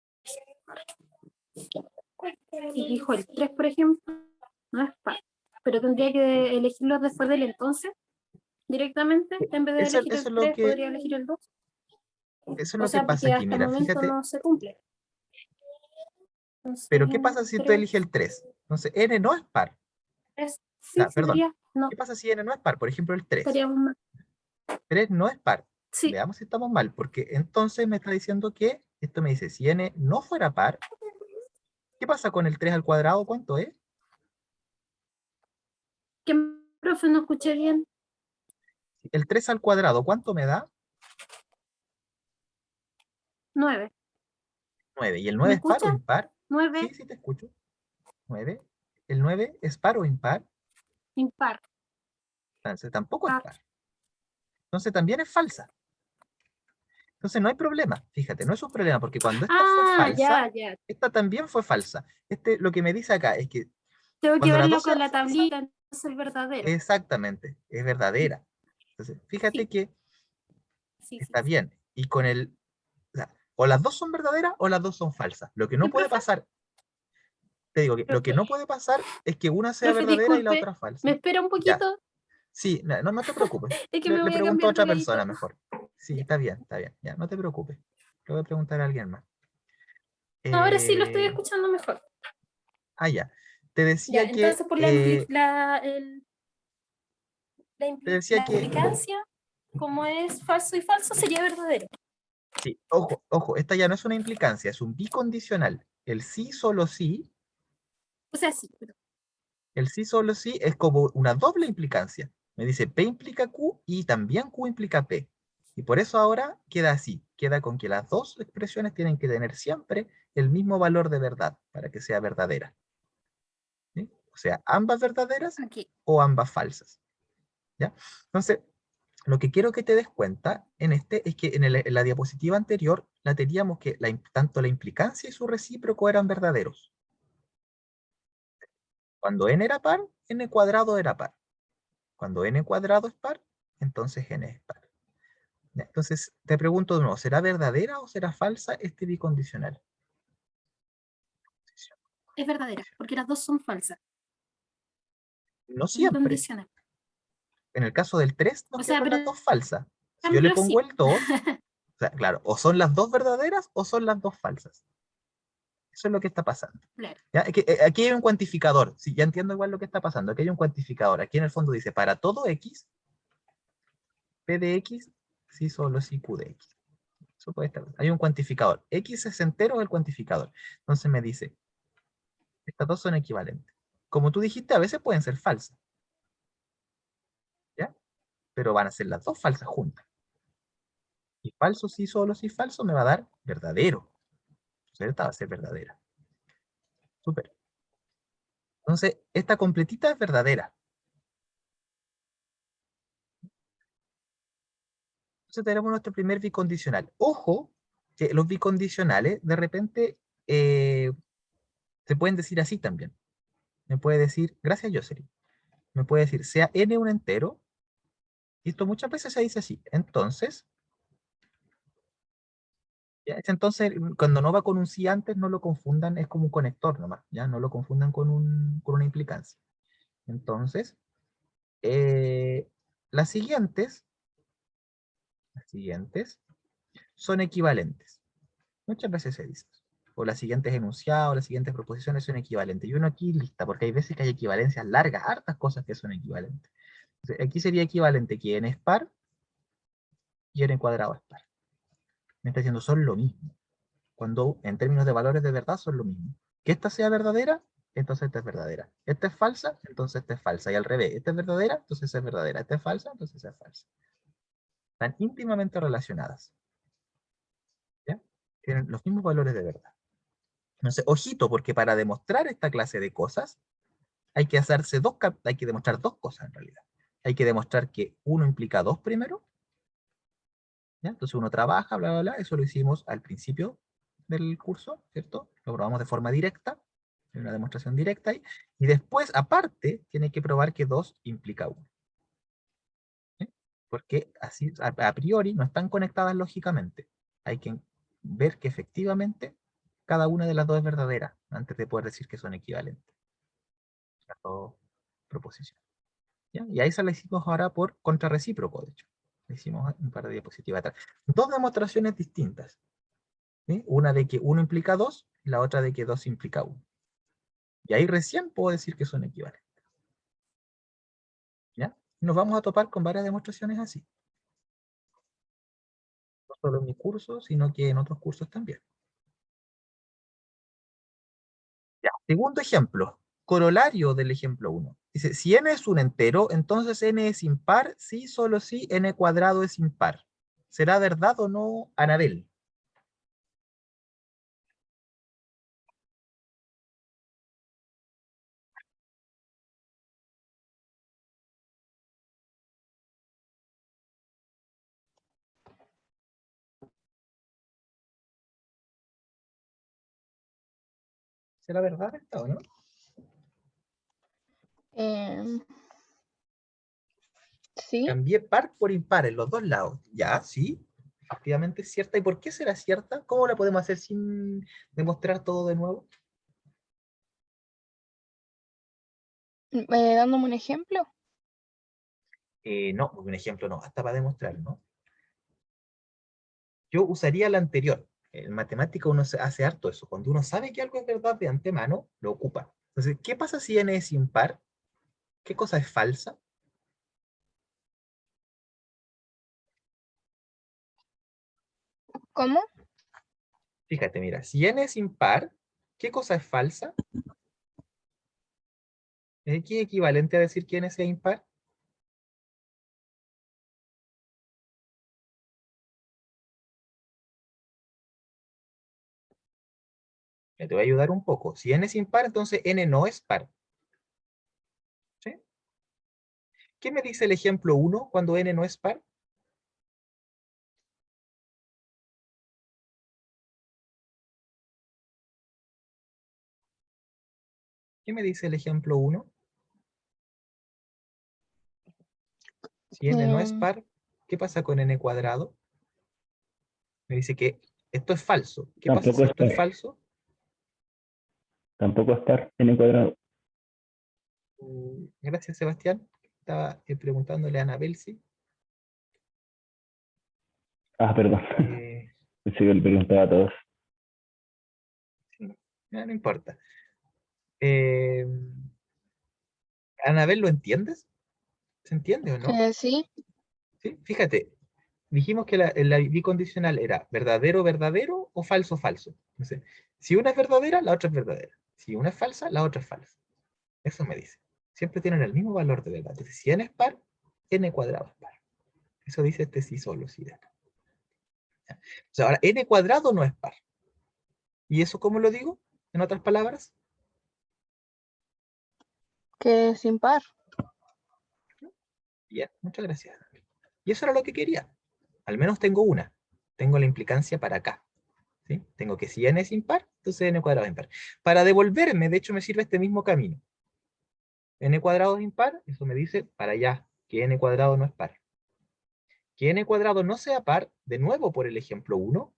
Speaker 7: Y dijo el 3, por ejemplo, no es par. Pero tendría que elegirlo después del entonces, directamente. En vez de
Speaker 1: eso,
Speaker 7: elegir
Speaker 1: eso
Speaker 7: el
Speaker 1: es lo
Speaker 7: 3,
Speaker 1: que,
Speaker 7: podría elegir el 2.
Speaker 1: eso es
Speaker 7: O
Speaker 1: lo que
Speaker 7: sea,
Speaker 1: pasa
Speaker 7: porque
Speaker 1: aquí.
Speaker 7: hasta el
Speaker 1: Mira,
Speaker 7: momento
Speaker 1: fíjate,
Speaker 7: no se cumple. Entonces,
Speaker 1: pero ¿qué pasa si tú
Speaker 7: 3.
Speaker 1: eliges el 3? Entonces, n no es par.
Speaker 7: Sí,
Speaker 1: Perdón.
Speaker 7: sería, no,
Speaker 1: ¿Qué pasa si n no es par? Por ejemplo, el 3.
Speaker 7: estaríamos mal.
Speaker 1: 3 no es par.
Speaker 7: Sí,
Speaker 1: Veamos si estamos mal, porque entonces me está diciendo que, esto me dice, si n no fuera par, ¿qué pasa con el 3 al cuadrado? ¿Cuánto es?
Speaker 7: que profe, no escuché bien.
Speaker 1: El 3 al cuadrado, ¿cuánto me da?
Speaker 7: 9.
Speaker 1: 9. ¿Y el
Speaker 7: ¿Me
Speaker 1: 9 es par o
Speaker 7: escucha?
Speaker 1: impar?
Speaker 7: 9,
Speaker 1: Sí, sí te escucho. 9. ¿El 9 es par o impar?
Speaker 7: impar.
Speaker 1: Entonces tampoco es
Speaker 7: Par.
Speaker 1: par. Entonces también es falsa. Entonces no hay problema. Fíjate, no es un problema, porque cuando esta fue falsa,
Speaker 7: Ya.
Speaker 1: esta también fue falsa. Lo que me dice acá es que
Speaker 7: Tengo que
Speaker 1: cuando las
Speaker 7: verlo
Speaker 1: dos
Speaker 7: con
Speaker 1: sean
Speaker 7: la
Speaker 1: falsas,
Speaker 7: tablita, entonces el verdadero.
Speaker 1: exactamente, es verdadera. Entonces, fíjate
Speaker 7: Sí.
Speaker 1: que
Speaker 7: Sí.
Speaker 1: está bien. Y con o las dos son verdaderas o las dos son falsas. Lo que no
Speaker 7: ¿Sí,
Speaker 1: puede
Speaker 7: profe?
Speaker 1: pasar, te digo que lo que
Speaker 7: Profe,
Speaker 1: no puede pasar es que una sea
Speaker 7: profe,
Speaker 1: verdadera y la
Speaker 7: disculpe,
Speaker 1: otra falsa.
Speaker 7: ¿me espera un
Speaker 1: Ya,
Speaker 7: poquito?
Speaker 1: sí, no te preocupes.
Speaker 7: Es que
Speaker 1: Le,
Speaker 7: me
Speaker 1: le
Speaker 7: voy a
Speaker 1: pregunto a
Speaker 7: cambiar de
Speaker 1: otra
Speaker 7: ladito.
Speaker 1: persona mejor. Sí,
Speaker 7: Ya.
Speaker 1: está bien, ya, no te preocupes. Le voy a preguntar a alguien más.
Speaker 7: Ahora sí lo estoy
Speaker 1: Eh,
Speaker 7: escuchando mejor.
Speaker 1: ya. Te
Speaker 7: Ya,
Speaker 1: decía que,
Speaker 7: entonces por la,
Speaker 1: te decía
Speaker 7: la
Speaker 1: que,
Speaker 7: implicancia, como es falso y falso, sería verdadero.
Speaker 1: sí, ojo, esta ya no es una implicancia, es un bicondicional. El sí, solo sí,
Speaker 7: O sea, sí, pero
Speaker 1: el sí, solo sí es como una doble implicancia. Me dice P implica Q y también Q implica P. Y por eso ahora queda así, queda con que las dos expresiones tienen que tener siempre el mismo valor de verdad para que sea verdadera. ¿Sí? O sea, ambas verdaderas
Speaker 7: aquí.
Speaker 1: o ambas falsas. ¿Ya? Entonces, lo que quiero que te des cuenta en este es que en la diapositiva anterior la teníamos que tanto la implicancia y su recíproco eran verdaderos. Cuando n era par, n cuadrado era par. Cuando n cuadrado es par, entonces n es par. ¿Ya? Entonces, te pregunto de nuevo, ¿será verdadera o será falsa este bicondicional?
Speaker 7: Es verdadera, porque las dos son falsas.
Speaker 1: No siempre.
Speaker 7: Incondicional.
Speaker 1: En el caso del 3 nos
Speaker 7: O sea,
Speaker 1: quedaron
Speaker 7: pero
Speaker 1: las dos falsas. Si yo le
Speaker 7: ejemplo,
Speaker 1: pongo
Speaker 7: sí.
Speaker 1: el 2, o sea, claro, o son las dos verdaderas o son las dos falsas. Eso es lo que está pasando.
Speaker 7: Claro.
Speaker 1: ¿Ya? Aquí hay un cuantificador. Sí, ya entiendo igual lo que está pasando. Aquí hay un cuantificador. Aquí en el fondo dice, para todo x, p de x, sí solo si q de x. Eso puede estar. Hay un cuantificador. X es entero del cuantificador. Entonces me dice, estas dos son equivalentes. Como tú dijiste, a veces pueden ser falsas. ¿Ya? Pero van a ser las dos falsas juntas. Y falso, sí, solo, sí, falso, me va a dar verdadero. Entonces esta va a ser verdadera. Súper. Entonces, esta completita es verdadera. Entonces tenemos nuestro primer bicondicional. Ojo, que los bicondicionales de repente se pueden decir así también. Me puede decir, gracias Jocelyn, me puede decir, sea n un entero, y esto muchas veces se dice así. Entonces, ya, entonces cuando no va con un sí antes, no lo confundan, es como un conector nomás, ya no lo confundan con una implicancia. Entonces, eh, las siguientes son equivalentes. Muchas veces se dice. O las siguientes enunciados, las siguientes proposiciones son equivalentes. Y uno aquí lista, porque hay veces que hay equivalencias largas, hartas cosas que son equivalentes. Entonces, aquí sería equivalente que n es par y n cuadrado es par. Me está diciendo son lo mismo. Cuando en términos de valores de verdad son lo mismo. Que esta sea verdadera, entonces esta es verdadera. Esta es falsa, entonces esta es falsa. Y al revés, esta es verdadera, entonces es verdadera. Esta es falsa, entonces es falsa. Están íntimamente relacionadas. ¿Ya? Tienen los mismos valores de verdad. Entonces, ojito, porque para demostrar esta clase de cosas, hay que demostrar dos cosas en realidad. Hay que demostrar que uno implica dos primero, ¿ya? Entonces uno trabaja, bla, bla, bla, eso lo hicimos al principio del curso, ¿cierto? Lo probamos de forma directa, hay una demostración directa ahí, y después, aparte, tiene que probar que dos implica uno. ¿Sí? Porque así, a priori, no están conectadas lógicamente. Hay que ver que efectivamente cada una de las dos es verdadera, antes de poder decir que son equivalentes. Las dos proposiciones. ¿Ya? Y ahí se la hicimos ahora por contrarrecíproco, de hecho. Le hicimos un par de diapositivas atrás. Dos demostraciones distintas. ¿Sí? Una de que uno implica dos, y la otra de que dos implica uno. Y ahí recién puedo decir que son equivalentes. ¿Ya? Nos vamos a topar con varias demostraciones así. No solo en mi curso, sino que en otros cursos también. Ya. Segundo ejemplo, corolario del ejemplo 1. Dice, si n es un entero, entonces n es impar, sí, solo si n cuadrado es impar. ¿Será verdad o no, Anabel? ¿Será verdad esta o no?
Speaker 8: Sí,
Speaker 1: Cambié par por impar en los dos lados. Ya, sí, efectivamente es cierta. ¿Y por qué será cierta? ¿Cómo la podemos hacer sin demostrar todo de nuevo?
Speaker 8: dándome un ejemplo.
Speaker 1: No, un ejemplo no, hasta para demostrar, ¿no? Yo usaría la anterior. En matemática uno hace harto eso. Cuando uno sabe que algo es verdad de antemano, lo ocupa. Entonces, ¿qué pasa si n es impar? ¿Qué cosa es falsa?
Speaker 8: ¿Cómo?
Speaker 1: Fíjate, mira, si n es impar, ¿qué cosa es falsa? ¿Qué equivalente a decir que n sea impar? Te voy a ayudar un poco. Si n es impar, entonces n no es par. ¿Sí? ¿Qué me dice el ejemplo 1 cuando n no es par? ¿Qué me dice el ejemplo 1? Si n no es
Speaker 8: Em,
Speaker 1: par, ¿qué pasa con n cuadrado? Me dice que esto es falso. ¿Qué pasa
Speaker 4: Tampoco
Speaker 1: si
Speaker 4: es
Speaker 1: esto es
Speaker 4: par.
Speaker 1: falso?
Speaker 4: Tampoco es par. N cuadrado.
Speaker 1: Gracias, Sebastián. Estaba preguntándole a Anabel, sí.
Speaker 4: Ah, perdón.
Speaker 1: Eh,
Speaker 4: Pensé que le preguntaba a todos.
Speaker 1: sí, no importa. Eh, Anabel, ¿lo entiendes? ¿Se entiende o no?
Speaker 8: sí,
Speaker 1: ¿Sí? Fíjate, dijimos que la bicondicional era verdadero, verdadero o falso, falso. Entonces, si una es verdadera, la otra es verdadera. Si una es falsa, la otra es falsa. Eso me dice. Siempre tienen el mismo valor de verdad. Entonces, si n es par, n cuadrado es par. Eso dice este sí solo, sí de acá. O sea, ahora, n cuadrado no es par. ¿Y eso cómo lo digo? En otras palabras.
Speaker 8: que es impar.
Speaker 1: Bien, muchas gracias. Y eso era lo que quería. Al menos tengo una. Tengo la implicancia para acá. ¿Sí? Tengo que si n es impar, entonces n cuadrado es impar. Para devolverme, de hecho, me sirve este mismo camino. N cuadrado es impar, eso me dice para allá, que n cuadrado no es par. Que n cuadrado no sea par, de nuevo por el ejemplo 1,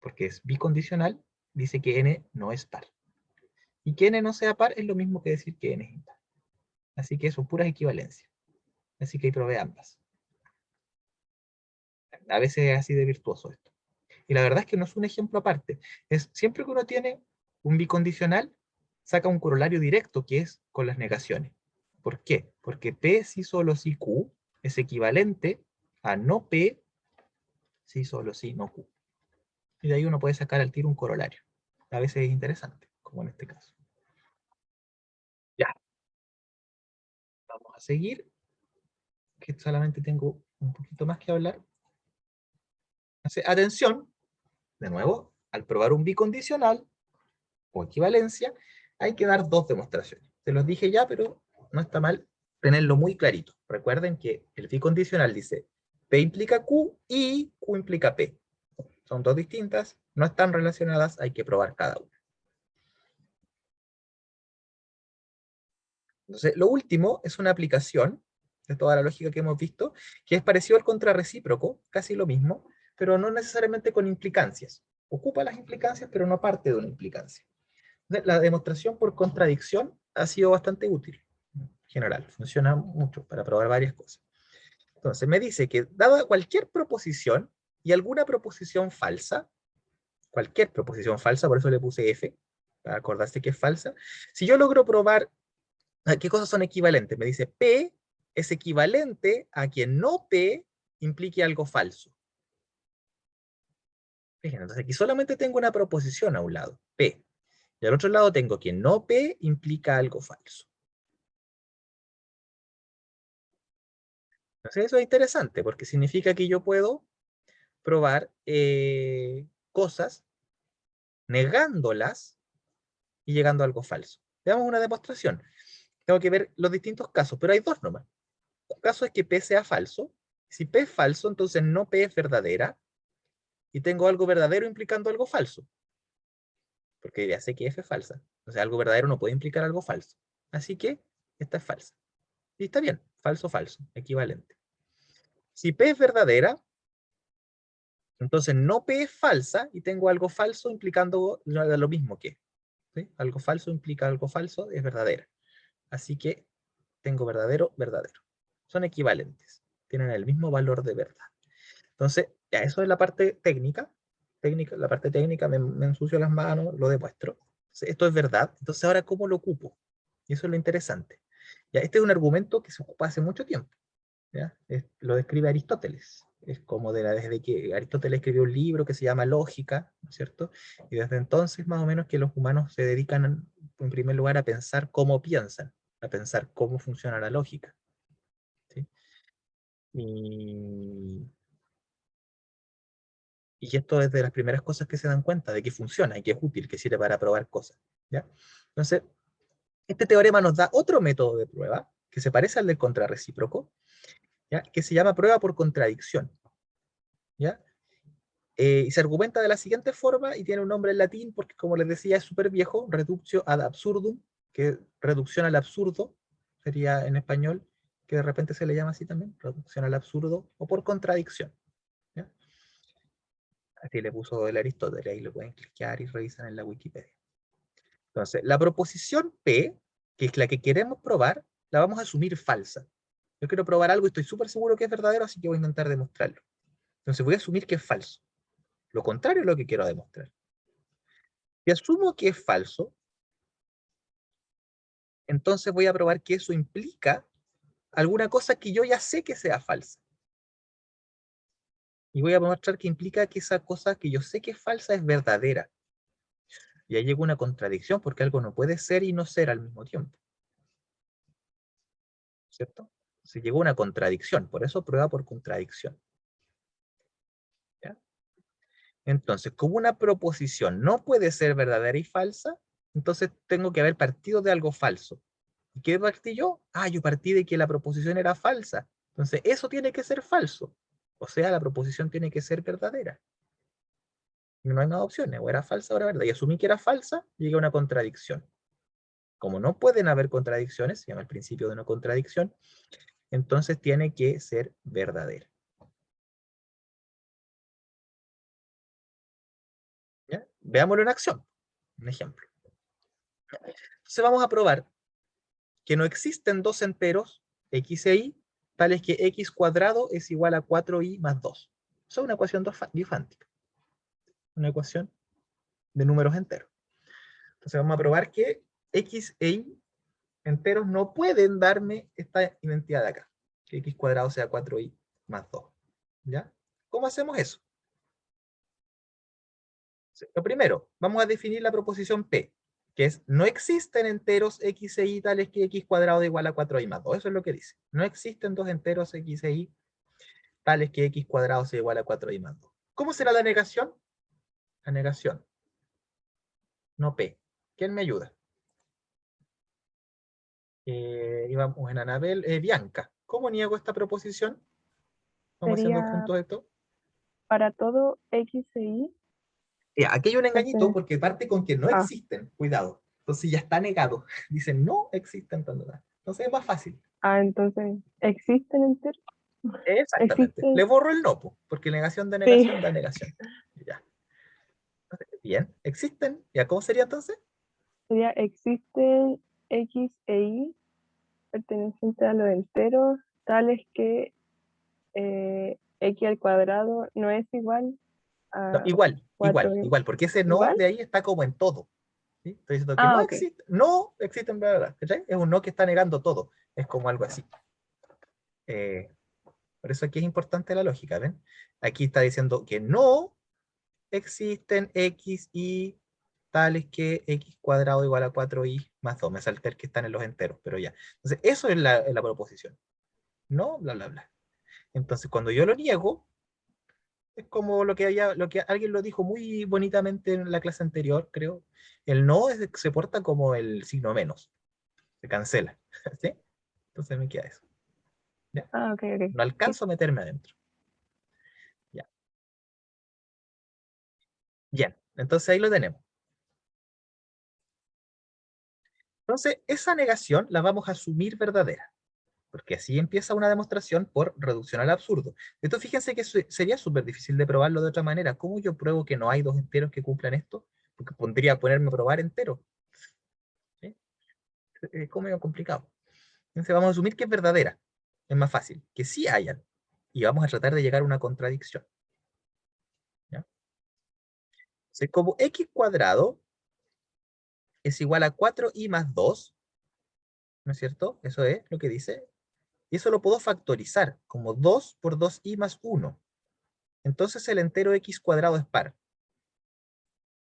Speaker 1: porque es bicondicional, dice que n no es par. Y que n no sea par es lo mismo que decir que n es impar. Así que son puras equivalencias. Así que ahí probé ambas. A veces es así de virtuoso esto. Y la verdad es que no es un ejemplo aparte. Es siempre que uno tiene un bicondicional, saca un corolario directo que es con las negaciones. ¿Por qué? Porque P si solo si Q es equivalente a no P si solo si no Q. Y de ahí uno puede sacar al tiro un corolario. A veces es interesante, como en este caso. Ya. Vamos a seguir, que solamente tengo un poquito más que hablar. Entonces, atención, de nuevo, al probar un bicondicional o equivalencia, hay que dar dos demostraciones. Se los dije ya, pero no está mal tenerlo muy clarito. Recuerden que el bicondicional dice P implica Q y Q implica P. Son dos distintas, no están relacionadas, hay que probar cada una. Entonces, lo último es una aplicación de toda la lógica que hemos visto, que es parecido al contrarrecíproco, casi lo mismo, pero no necesariamente con implicancias. Ocupa las implicancias, pero no parte de una implicancia. La demostración por contradicción ha sido bastante útil en general, funciona mucho para probar varias cosas. Entonces me dice que dada cualquier proposición y alguna proposición falsa, cualquier proposición falsa, por eso le puse F, para acordarse que es falsa. Si yo logro probar qué cosas son equivalentes, me dice P es equivalente a que no P implique algo falso. Fíjense, entonces aquí solamente tengo una proposición a un lado, P. Y al otro lado tengo que no P implica algo falso. Entonces eso es interesante, porque significa que yo puedo probar cosas negándolas y llegando a algo falso. Veamos una demostración. Tengo que ver los distintos casos, pero hay dos nomás. Un caso es que P sea falso. Si P es falso, entonces no P es verdadera. Y tengo algo verdadero implicando algo falso. Porque ya sé que F es falsa. O sea, algo verdadero no puede implicar algo falso. Así que esta es falsa. Y está bien. Falso, falso. Equivalente. Si P es verdadera, entonces no P es falsa y tengo algo falso implicando lo mismo que. ¿Sí? Algo falso implica algo falso, es verdadera. Así que tengo verdadero, verdadero. Son equivalentes. Tienen el mismo valor de verdad. Entonces, ya eso es la parte técnica. La parte técnica, me ensucio las manos, lo demuestro. Entonces, esto es verdad. Entonces, ahora, ¿cómo lo ocupo? Y eso es lo interesante. Ya, este es un argumento que se ocupa hace mucho tiempo. ¿Ya? Lo describe Aristóteles. Es como desde que Aristóteles escribió un libro que se llama Lógica, ¿no es cierto? Y desde entonces, más o menos, que los humanos se dedican, en primer lugar, a pensar cómo piensan, a pensar cómo funciona la lógica. ¿Sí? Y esto es de las primeras cosas que se dan cuenta de que funciona y que es útil, que sirve para probar cosas. ¿Ya? Entonces, este teorema nos da otro método de prueba que se parece al del contrarrecíproco, ¿ya? Que se llama prueba por contradicción. ¿Ya? Y se argumenta de la siguiente forma y tiene un nombre en latín porque, como les decía, es súper viejo, reductio ad absurdum, que reducción al absurdo sería en español, que de repente se le llama así también, reducción al absurdo o por contradicción. ¿Ya? Así le puso el Aristóteles, ahí lo pueden clicar y revisan en la Wikipedia. Entonces, la proposición P, que es la que queremos probar, la vamos a asumir falsa. Yo quiero probar algo y estoy súper seguro que es verdadero, así que voy a intentar demostrarlo. Entonces voy a asumir que es falso. Lo contrario es lo que quiero demostrar. Si asumo que es falso, entonces voy a probar que eso implica alguna cosa que yo ya sé que sea falsa. Y voy a mostrar que implica que esa cosa que yo sé que es falsa es verdadera. Y ahí llega una contradicción porque algo no puede ser y no ser al mismo tiempo. ¿Cierto? Se llegó a una contradicción, por eso prueba por contradicción. ¿Ya? Entonces, como una proposición no puede ser verdadera y falsa, entonces tengo que haber partido de algo falso. ¿Y qué partí yo? Ah, yo partí de que la proposición era falsa. Entonces, eso tiene que ser falso. O sea, la proposición tiene que ser verdadera. No hay más opciones, o era falsa o era verdad. Y asumí que era falsa, llegué a una contradicción. Como no pueden haber contradicciones, se llama el principio de una contradicción, entonces tiene que ser verdadera. ¿Ya? Veámoslo en acción. Un ejemplo. Entonces vamos a probar que no existen dos enteros, x e y, tales que x cuadrado es igual a 4y más 2. Eso es una ecuación difántica. Una ecuación de números enteros. Entonces vamos a probar que x e y enteros no pueden darme esta identidad de acá. Que x cuadrado sea 4y más 2. ¿Ya? ¿Cómo hacemos eso? Lo primero, vamos a definir la proposición P, que es, no existen enteros x e y tales que x cuadrado es igual a 4y más 2. Eso es lo que dice. No existen dos enteros x e y tales que x cuadrado sea igual a 4y más 2. ¿Cómo será la negación? La negación. No P. ¿Quién me ayuda? Íbamos en Anabel. Bianca. ¿Cómo niego esta proposición? Vamos haciendo
Speaker 2: Sería
Speaker 1: juntos esto.
Speaker 2: para todo X e Y.
Speaker 1: Aquí hay un engañito
Speaker 2: Entonces,
Speaker 1: porque parte con que no
Speaker 2: ah,
Speaker 1: existen. Cuidado. Entonces ya está negado. Dicen no existen. Entonces es más fácil.
Speaker 2: entonces, ¿existen enteros?
Speaker 1: Exactamente. Le
Speaker 2: Existen,
Speaker 1: borro el no, porque negación de
Speaker 2: sí,
Speaker 1: negación da negación. Ya. Bien. ¿Existen? ¿Ya cómo sería entonces?
Speaker 2: sería existen X e Y pertenecientes a los enteros, tales que X al cuadrado no es igual
Speaker 1: No,
Speaker 2: a
Speaker 1: igual,
Speaker 2: 4
Speaker 1: igual, porque ese no
Speaker 2: igual.
Speaker 1: de ahí está como en todo. ¿sí? Estoy diciendo que no
Speaker 2: ok.
Speaker 1: existe, no existen, bla, bla, bla, ¿cachai? Es un no que está negando todo. Es como algo así. Por eso aquí es importante la lógica, ¿ven? Aquí está diciendo que no existen x y tales que x cuadrado igual a 4y más 2. Me salté el que están en los enteros, pero ya. Entonces, eso es la proposición. No, bla, bla, bla. Entonces, cuando yo lo niego, es como lo que alguien lo dijo muy bonitamente en la clase anterior, creo. El no se porta como el signo menos. Se cancela. ¿Sí? Entonces me queda eso. ¿Ya?
Speaker 2: Ah, ok, ok.
Speaker 1: No alcanzo a meterme adentro. Ya. Bien. Entonces ahí lo tenemos. Entonces, esa negación la vamos a asumir verdadera, porque así empieza una demostración por reducción al absurdo. Entonces, fíjense que sería súper difícil de probarlo de otra manera. ¿Cómo yo pruebo que no hay dos enteros que cumplan esto? Porque pondría ponerme a probar entero. ¿Sí? Es como medio complicado. Entonces, vamos a asumir que es verdadera. Es más fácil, que sí hayan. Y vamos a tratar de llegar a una contradicción. ¿Ya? Entonces, como x cuadrado es igual a 4y más 2, ¿no es cierto? Eso es lo que dice. Y eso lo puedo factorizar como 2 por 2i más 1. Entonces el entero x cuadrado es par.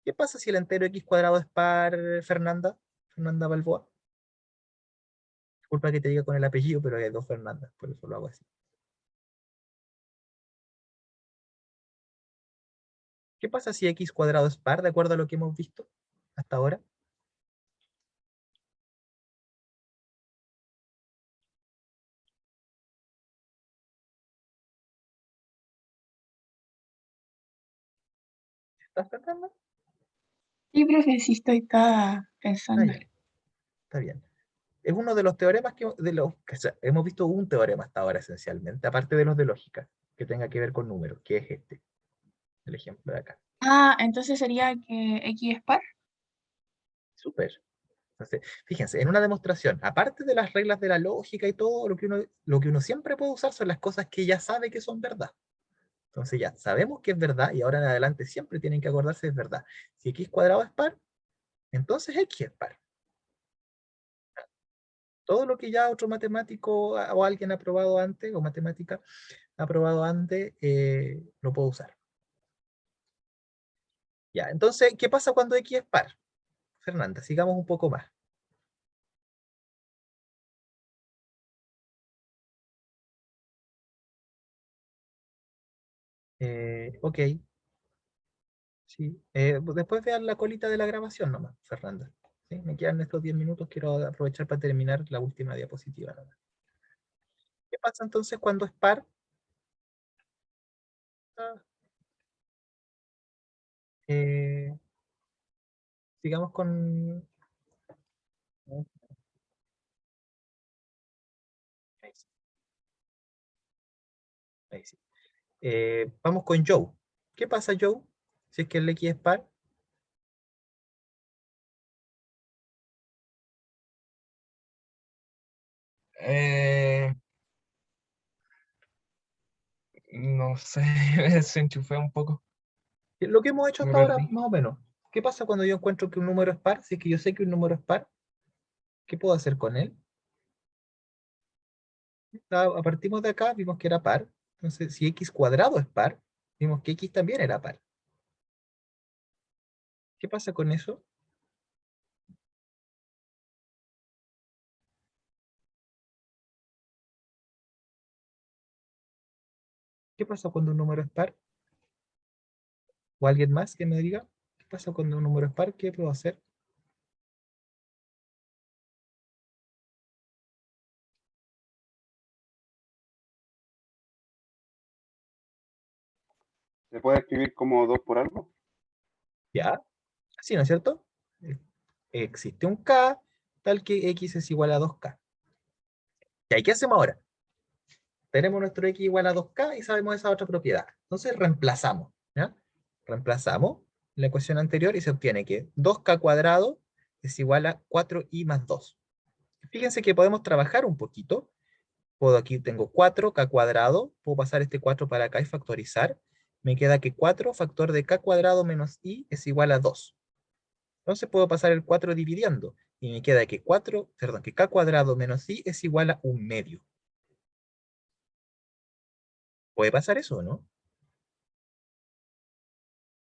Speaker 1: ¿Qué pasa si el entero x cuadrado es par, Fernanda? Fernanda Balboa. Disculpa que te diga con el apellido, pero hay dos Fernandas, por eso lo hago así. ¿Qué pasa si x cuadrado es par, de acuerdo a lo que hemos visto hasta ahora? ¿Estás Fernanda?
Speaker 8: Sí, profe, sí estoy acá
Speaker 1: Está
Speaker 8: pensando.
Speaker 1: bien, está bien. Es uno de los teoremas o sea, hemos visto un teorema hasta ahora esencialmente, aparte de los de lógica, que tenga que ver con números, que es este, el ejemplo de acá.
Speaker 8: Ah, entonces sería que X es par.
Speaker 1: Súper. Entonces, fíjense, en una demostración, aparte de las reglas de la lógica y todo, lo que uno siempre puede usar son las cosas que ya sabe que son verdad. Entonces ya sabemos que es verdad y ahora en adelante siempre tienen que acordarse de verdad. Si x cuadrado es par, entonces x es par. Todo lo que ya otro matemático o alguien ha probado antes, o matemática ha probado antes, lo puedo usar. Ya, entonces, ¿qué pasa cuando x es par? Fernanda, sigamos un poco más. Ok, sí. Después vean la colita de la grabación nomás, Fernanda. ¿Sí? Me quedan estos 10 minutos, quiero aprovechar para terminar la última diapositiva nomás. ¿Qué pasa entonces cuando es par? Ah, sigamos con... Ahí sí, ahí sí. Vamos con Joe. ¿Qué pasa, Joe? Si es que el X es par.
Speaker 3: Eh, no sé, se enchufé un poco,
Speaker 1: Lo que hemos hecho
Speaker 3: me
Speaker 1: hasta ahora,
Speaker 3: perdí.
Speaker 1: más o menos. ¿Qué pasa cuando yo encuentro que un número es par? Si es que yo sé que un número es par, ¿qué puedo hacer con él? Partimos de acá, vimos que era par. Entonces, si x cuadrado es par, vimos que x también era par. ¿Qué pasa con eso? ¿Qué pasa cuando un número es par? ¿O alguien más que me diga? ¿Qué pasa cuando un número es par? ¿Qué puedo hacer?
Speaker 5: ¿Se puede escribir como 2 por algo?
Speaker 1: Ya, así, ¿no es cierto? Existe un k tal que x es igual a 2k. ¿Y ahí qué hacemos ahora? Tenemos nuestro x igual a 2k y sabemos esa otra propiedad. Entonces reemplazamos, ¿ya? Reemplazamos la ecuación anterior y se obtiene que 2k cuadrado es igual a 4i más 2. Fíjense que podemos trabajar un poquito. Aquí tengo 4k cuadrado, puedo pasar este 4 para acá y factorizar. Me queda que 4 factor de k cuadrado menos i es igual a 2. Entonces puedo pasar el 4 dividiendo. Y me queda que que k cuadrado menos i es igual a 1/2. ¿Puede pasar eso o no?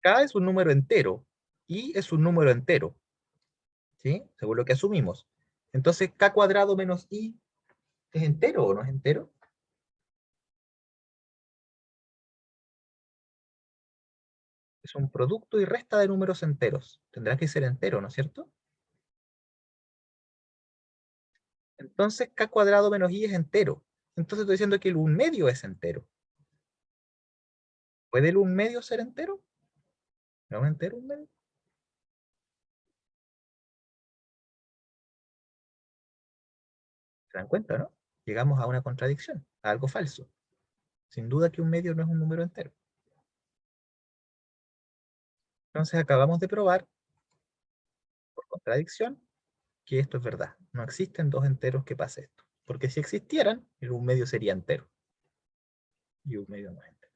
Speaker 1: K es un número entero. I es un número entero. ¿Sí? Según lo que asumimos. Entonces, k cuadrado menos i ¿es entero o no es entero? Es un producto y resta de números enteros. Tendrá que ser entero, ¿no es cierto? Entonces, k cuadrado menos i es entero. Entonces estoy diciendo que el 1/2 es entero. ¿Puede el 1/2 ser entero? ¿No es entero 1/2? ¿Se dan cuenta, no? Llegamos a una contradicción, a algo falso. Sin duda que 1/2 no es un número entero. Entonces acabamos de probar, por contradicción, que esto es verdad. No existen dos enteros que pase esto. Porque si existieran, el 1/2 sería entero. Y 1/2 no es entero.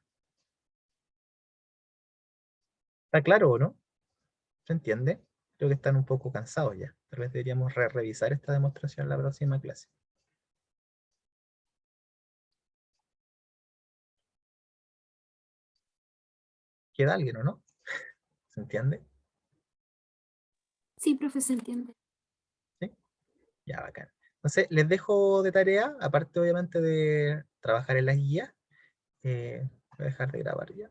Speaker 1: ¿Está claro o no? ¿Se entiende? Creo que están un poco cansados ya. Tal vez deberíamos revisar esta demostración en la próxima clase. ¿Queda alguien o no? ¿Se entiende?
Speaker 7: Sí, profe, se entiende.
Speaker 1: ¿Sí? Ya, bacán. Entonces, les dejo de tarea, aparte obviamente de trabajar en las guías, voy a dejar de grabar ya.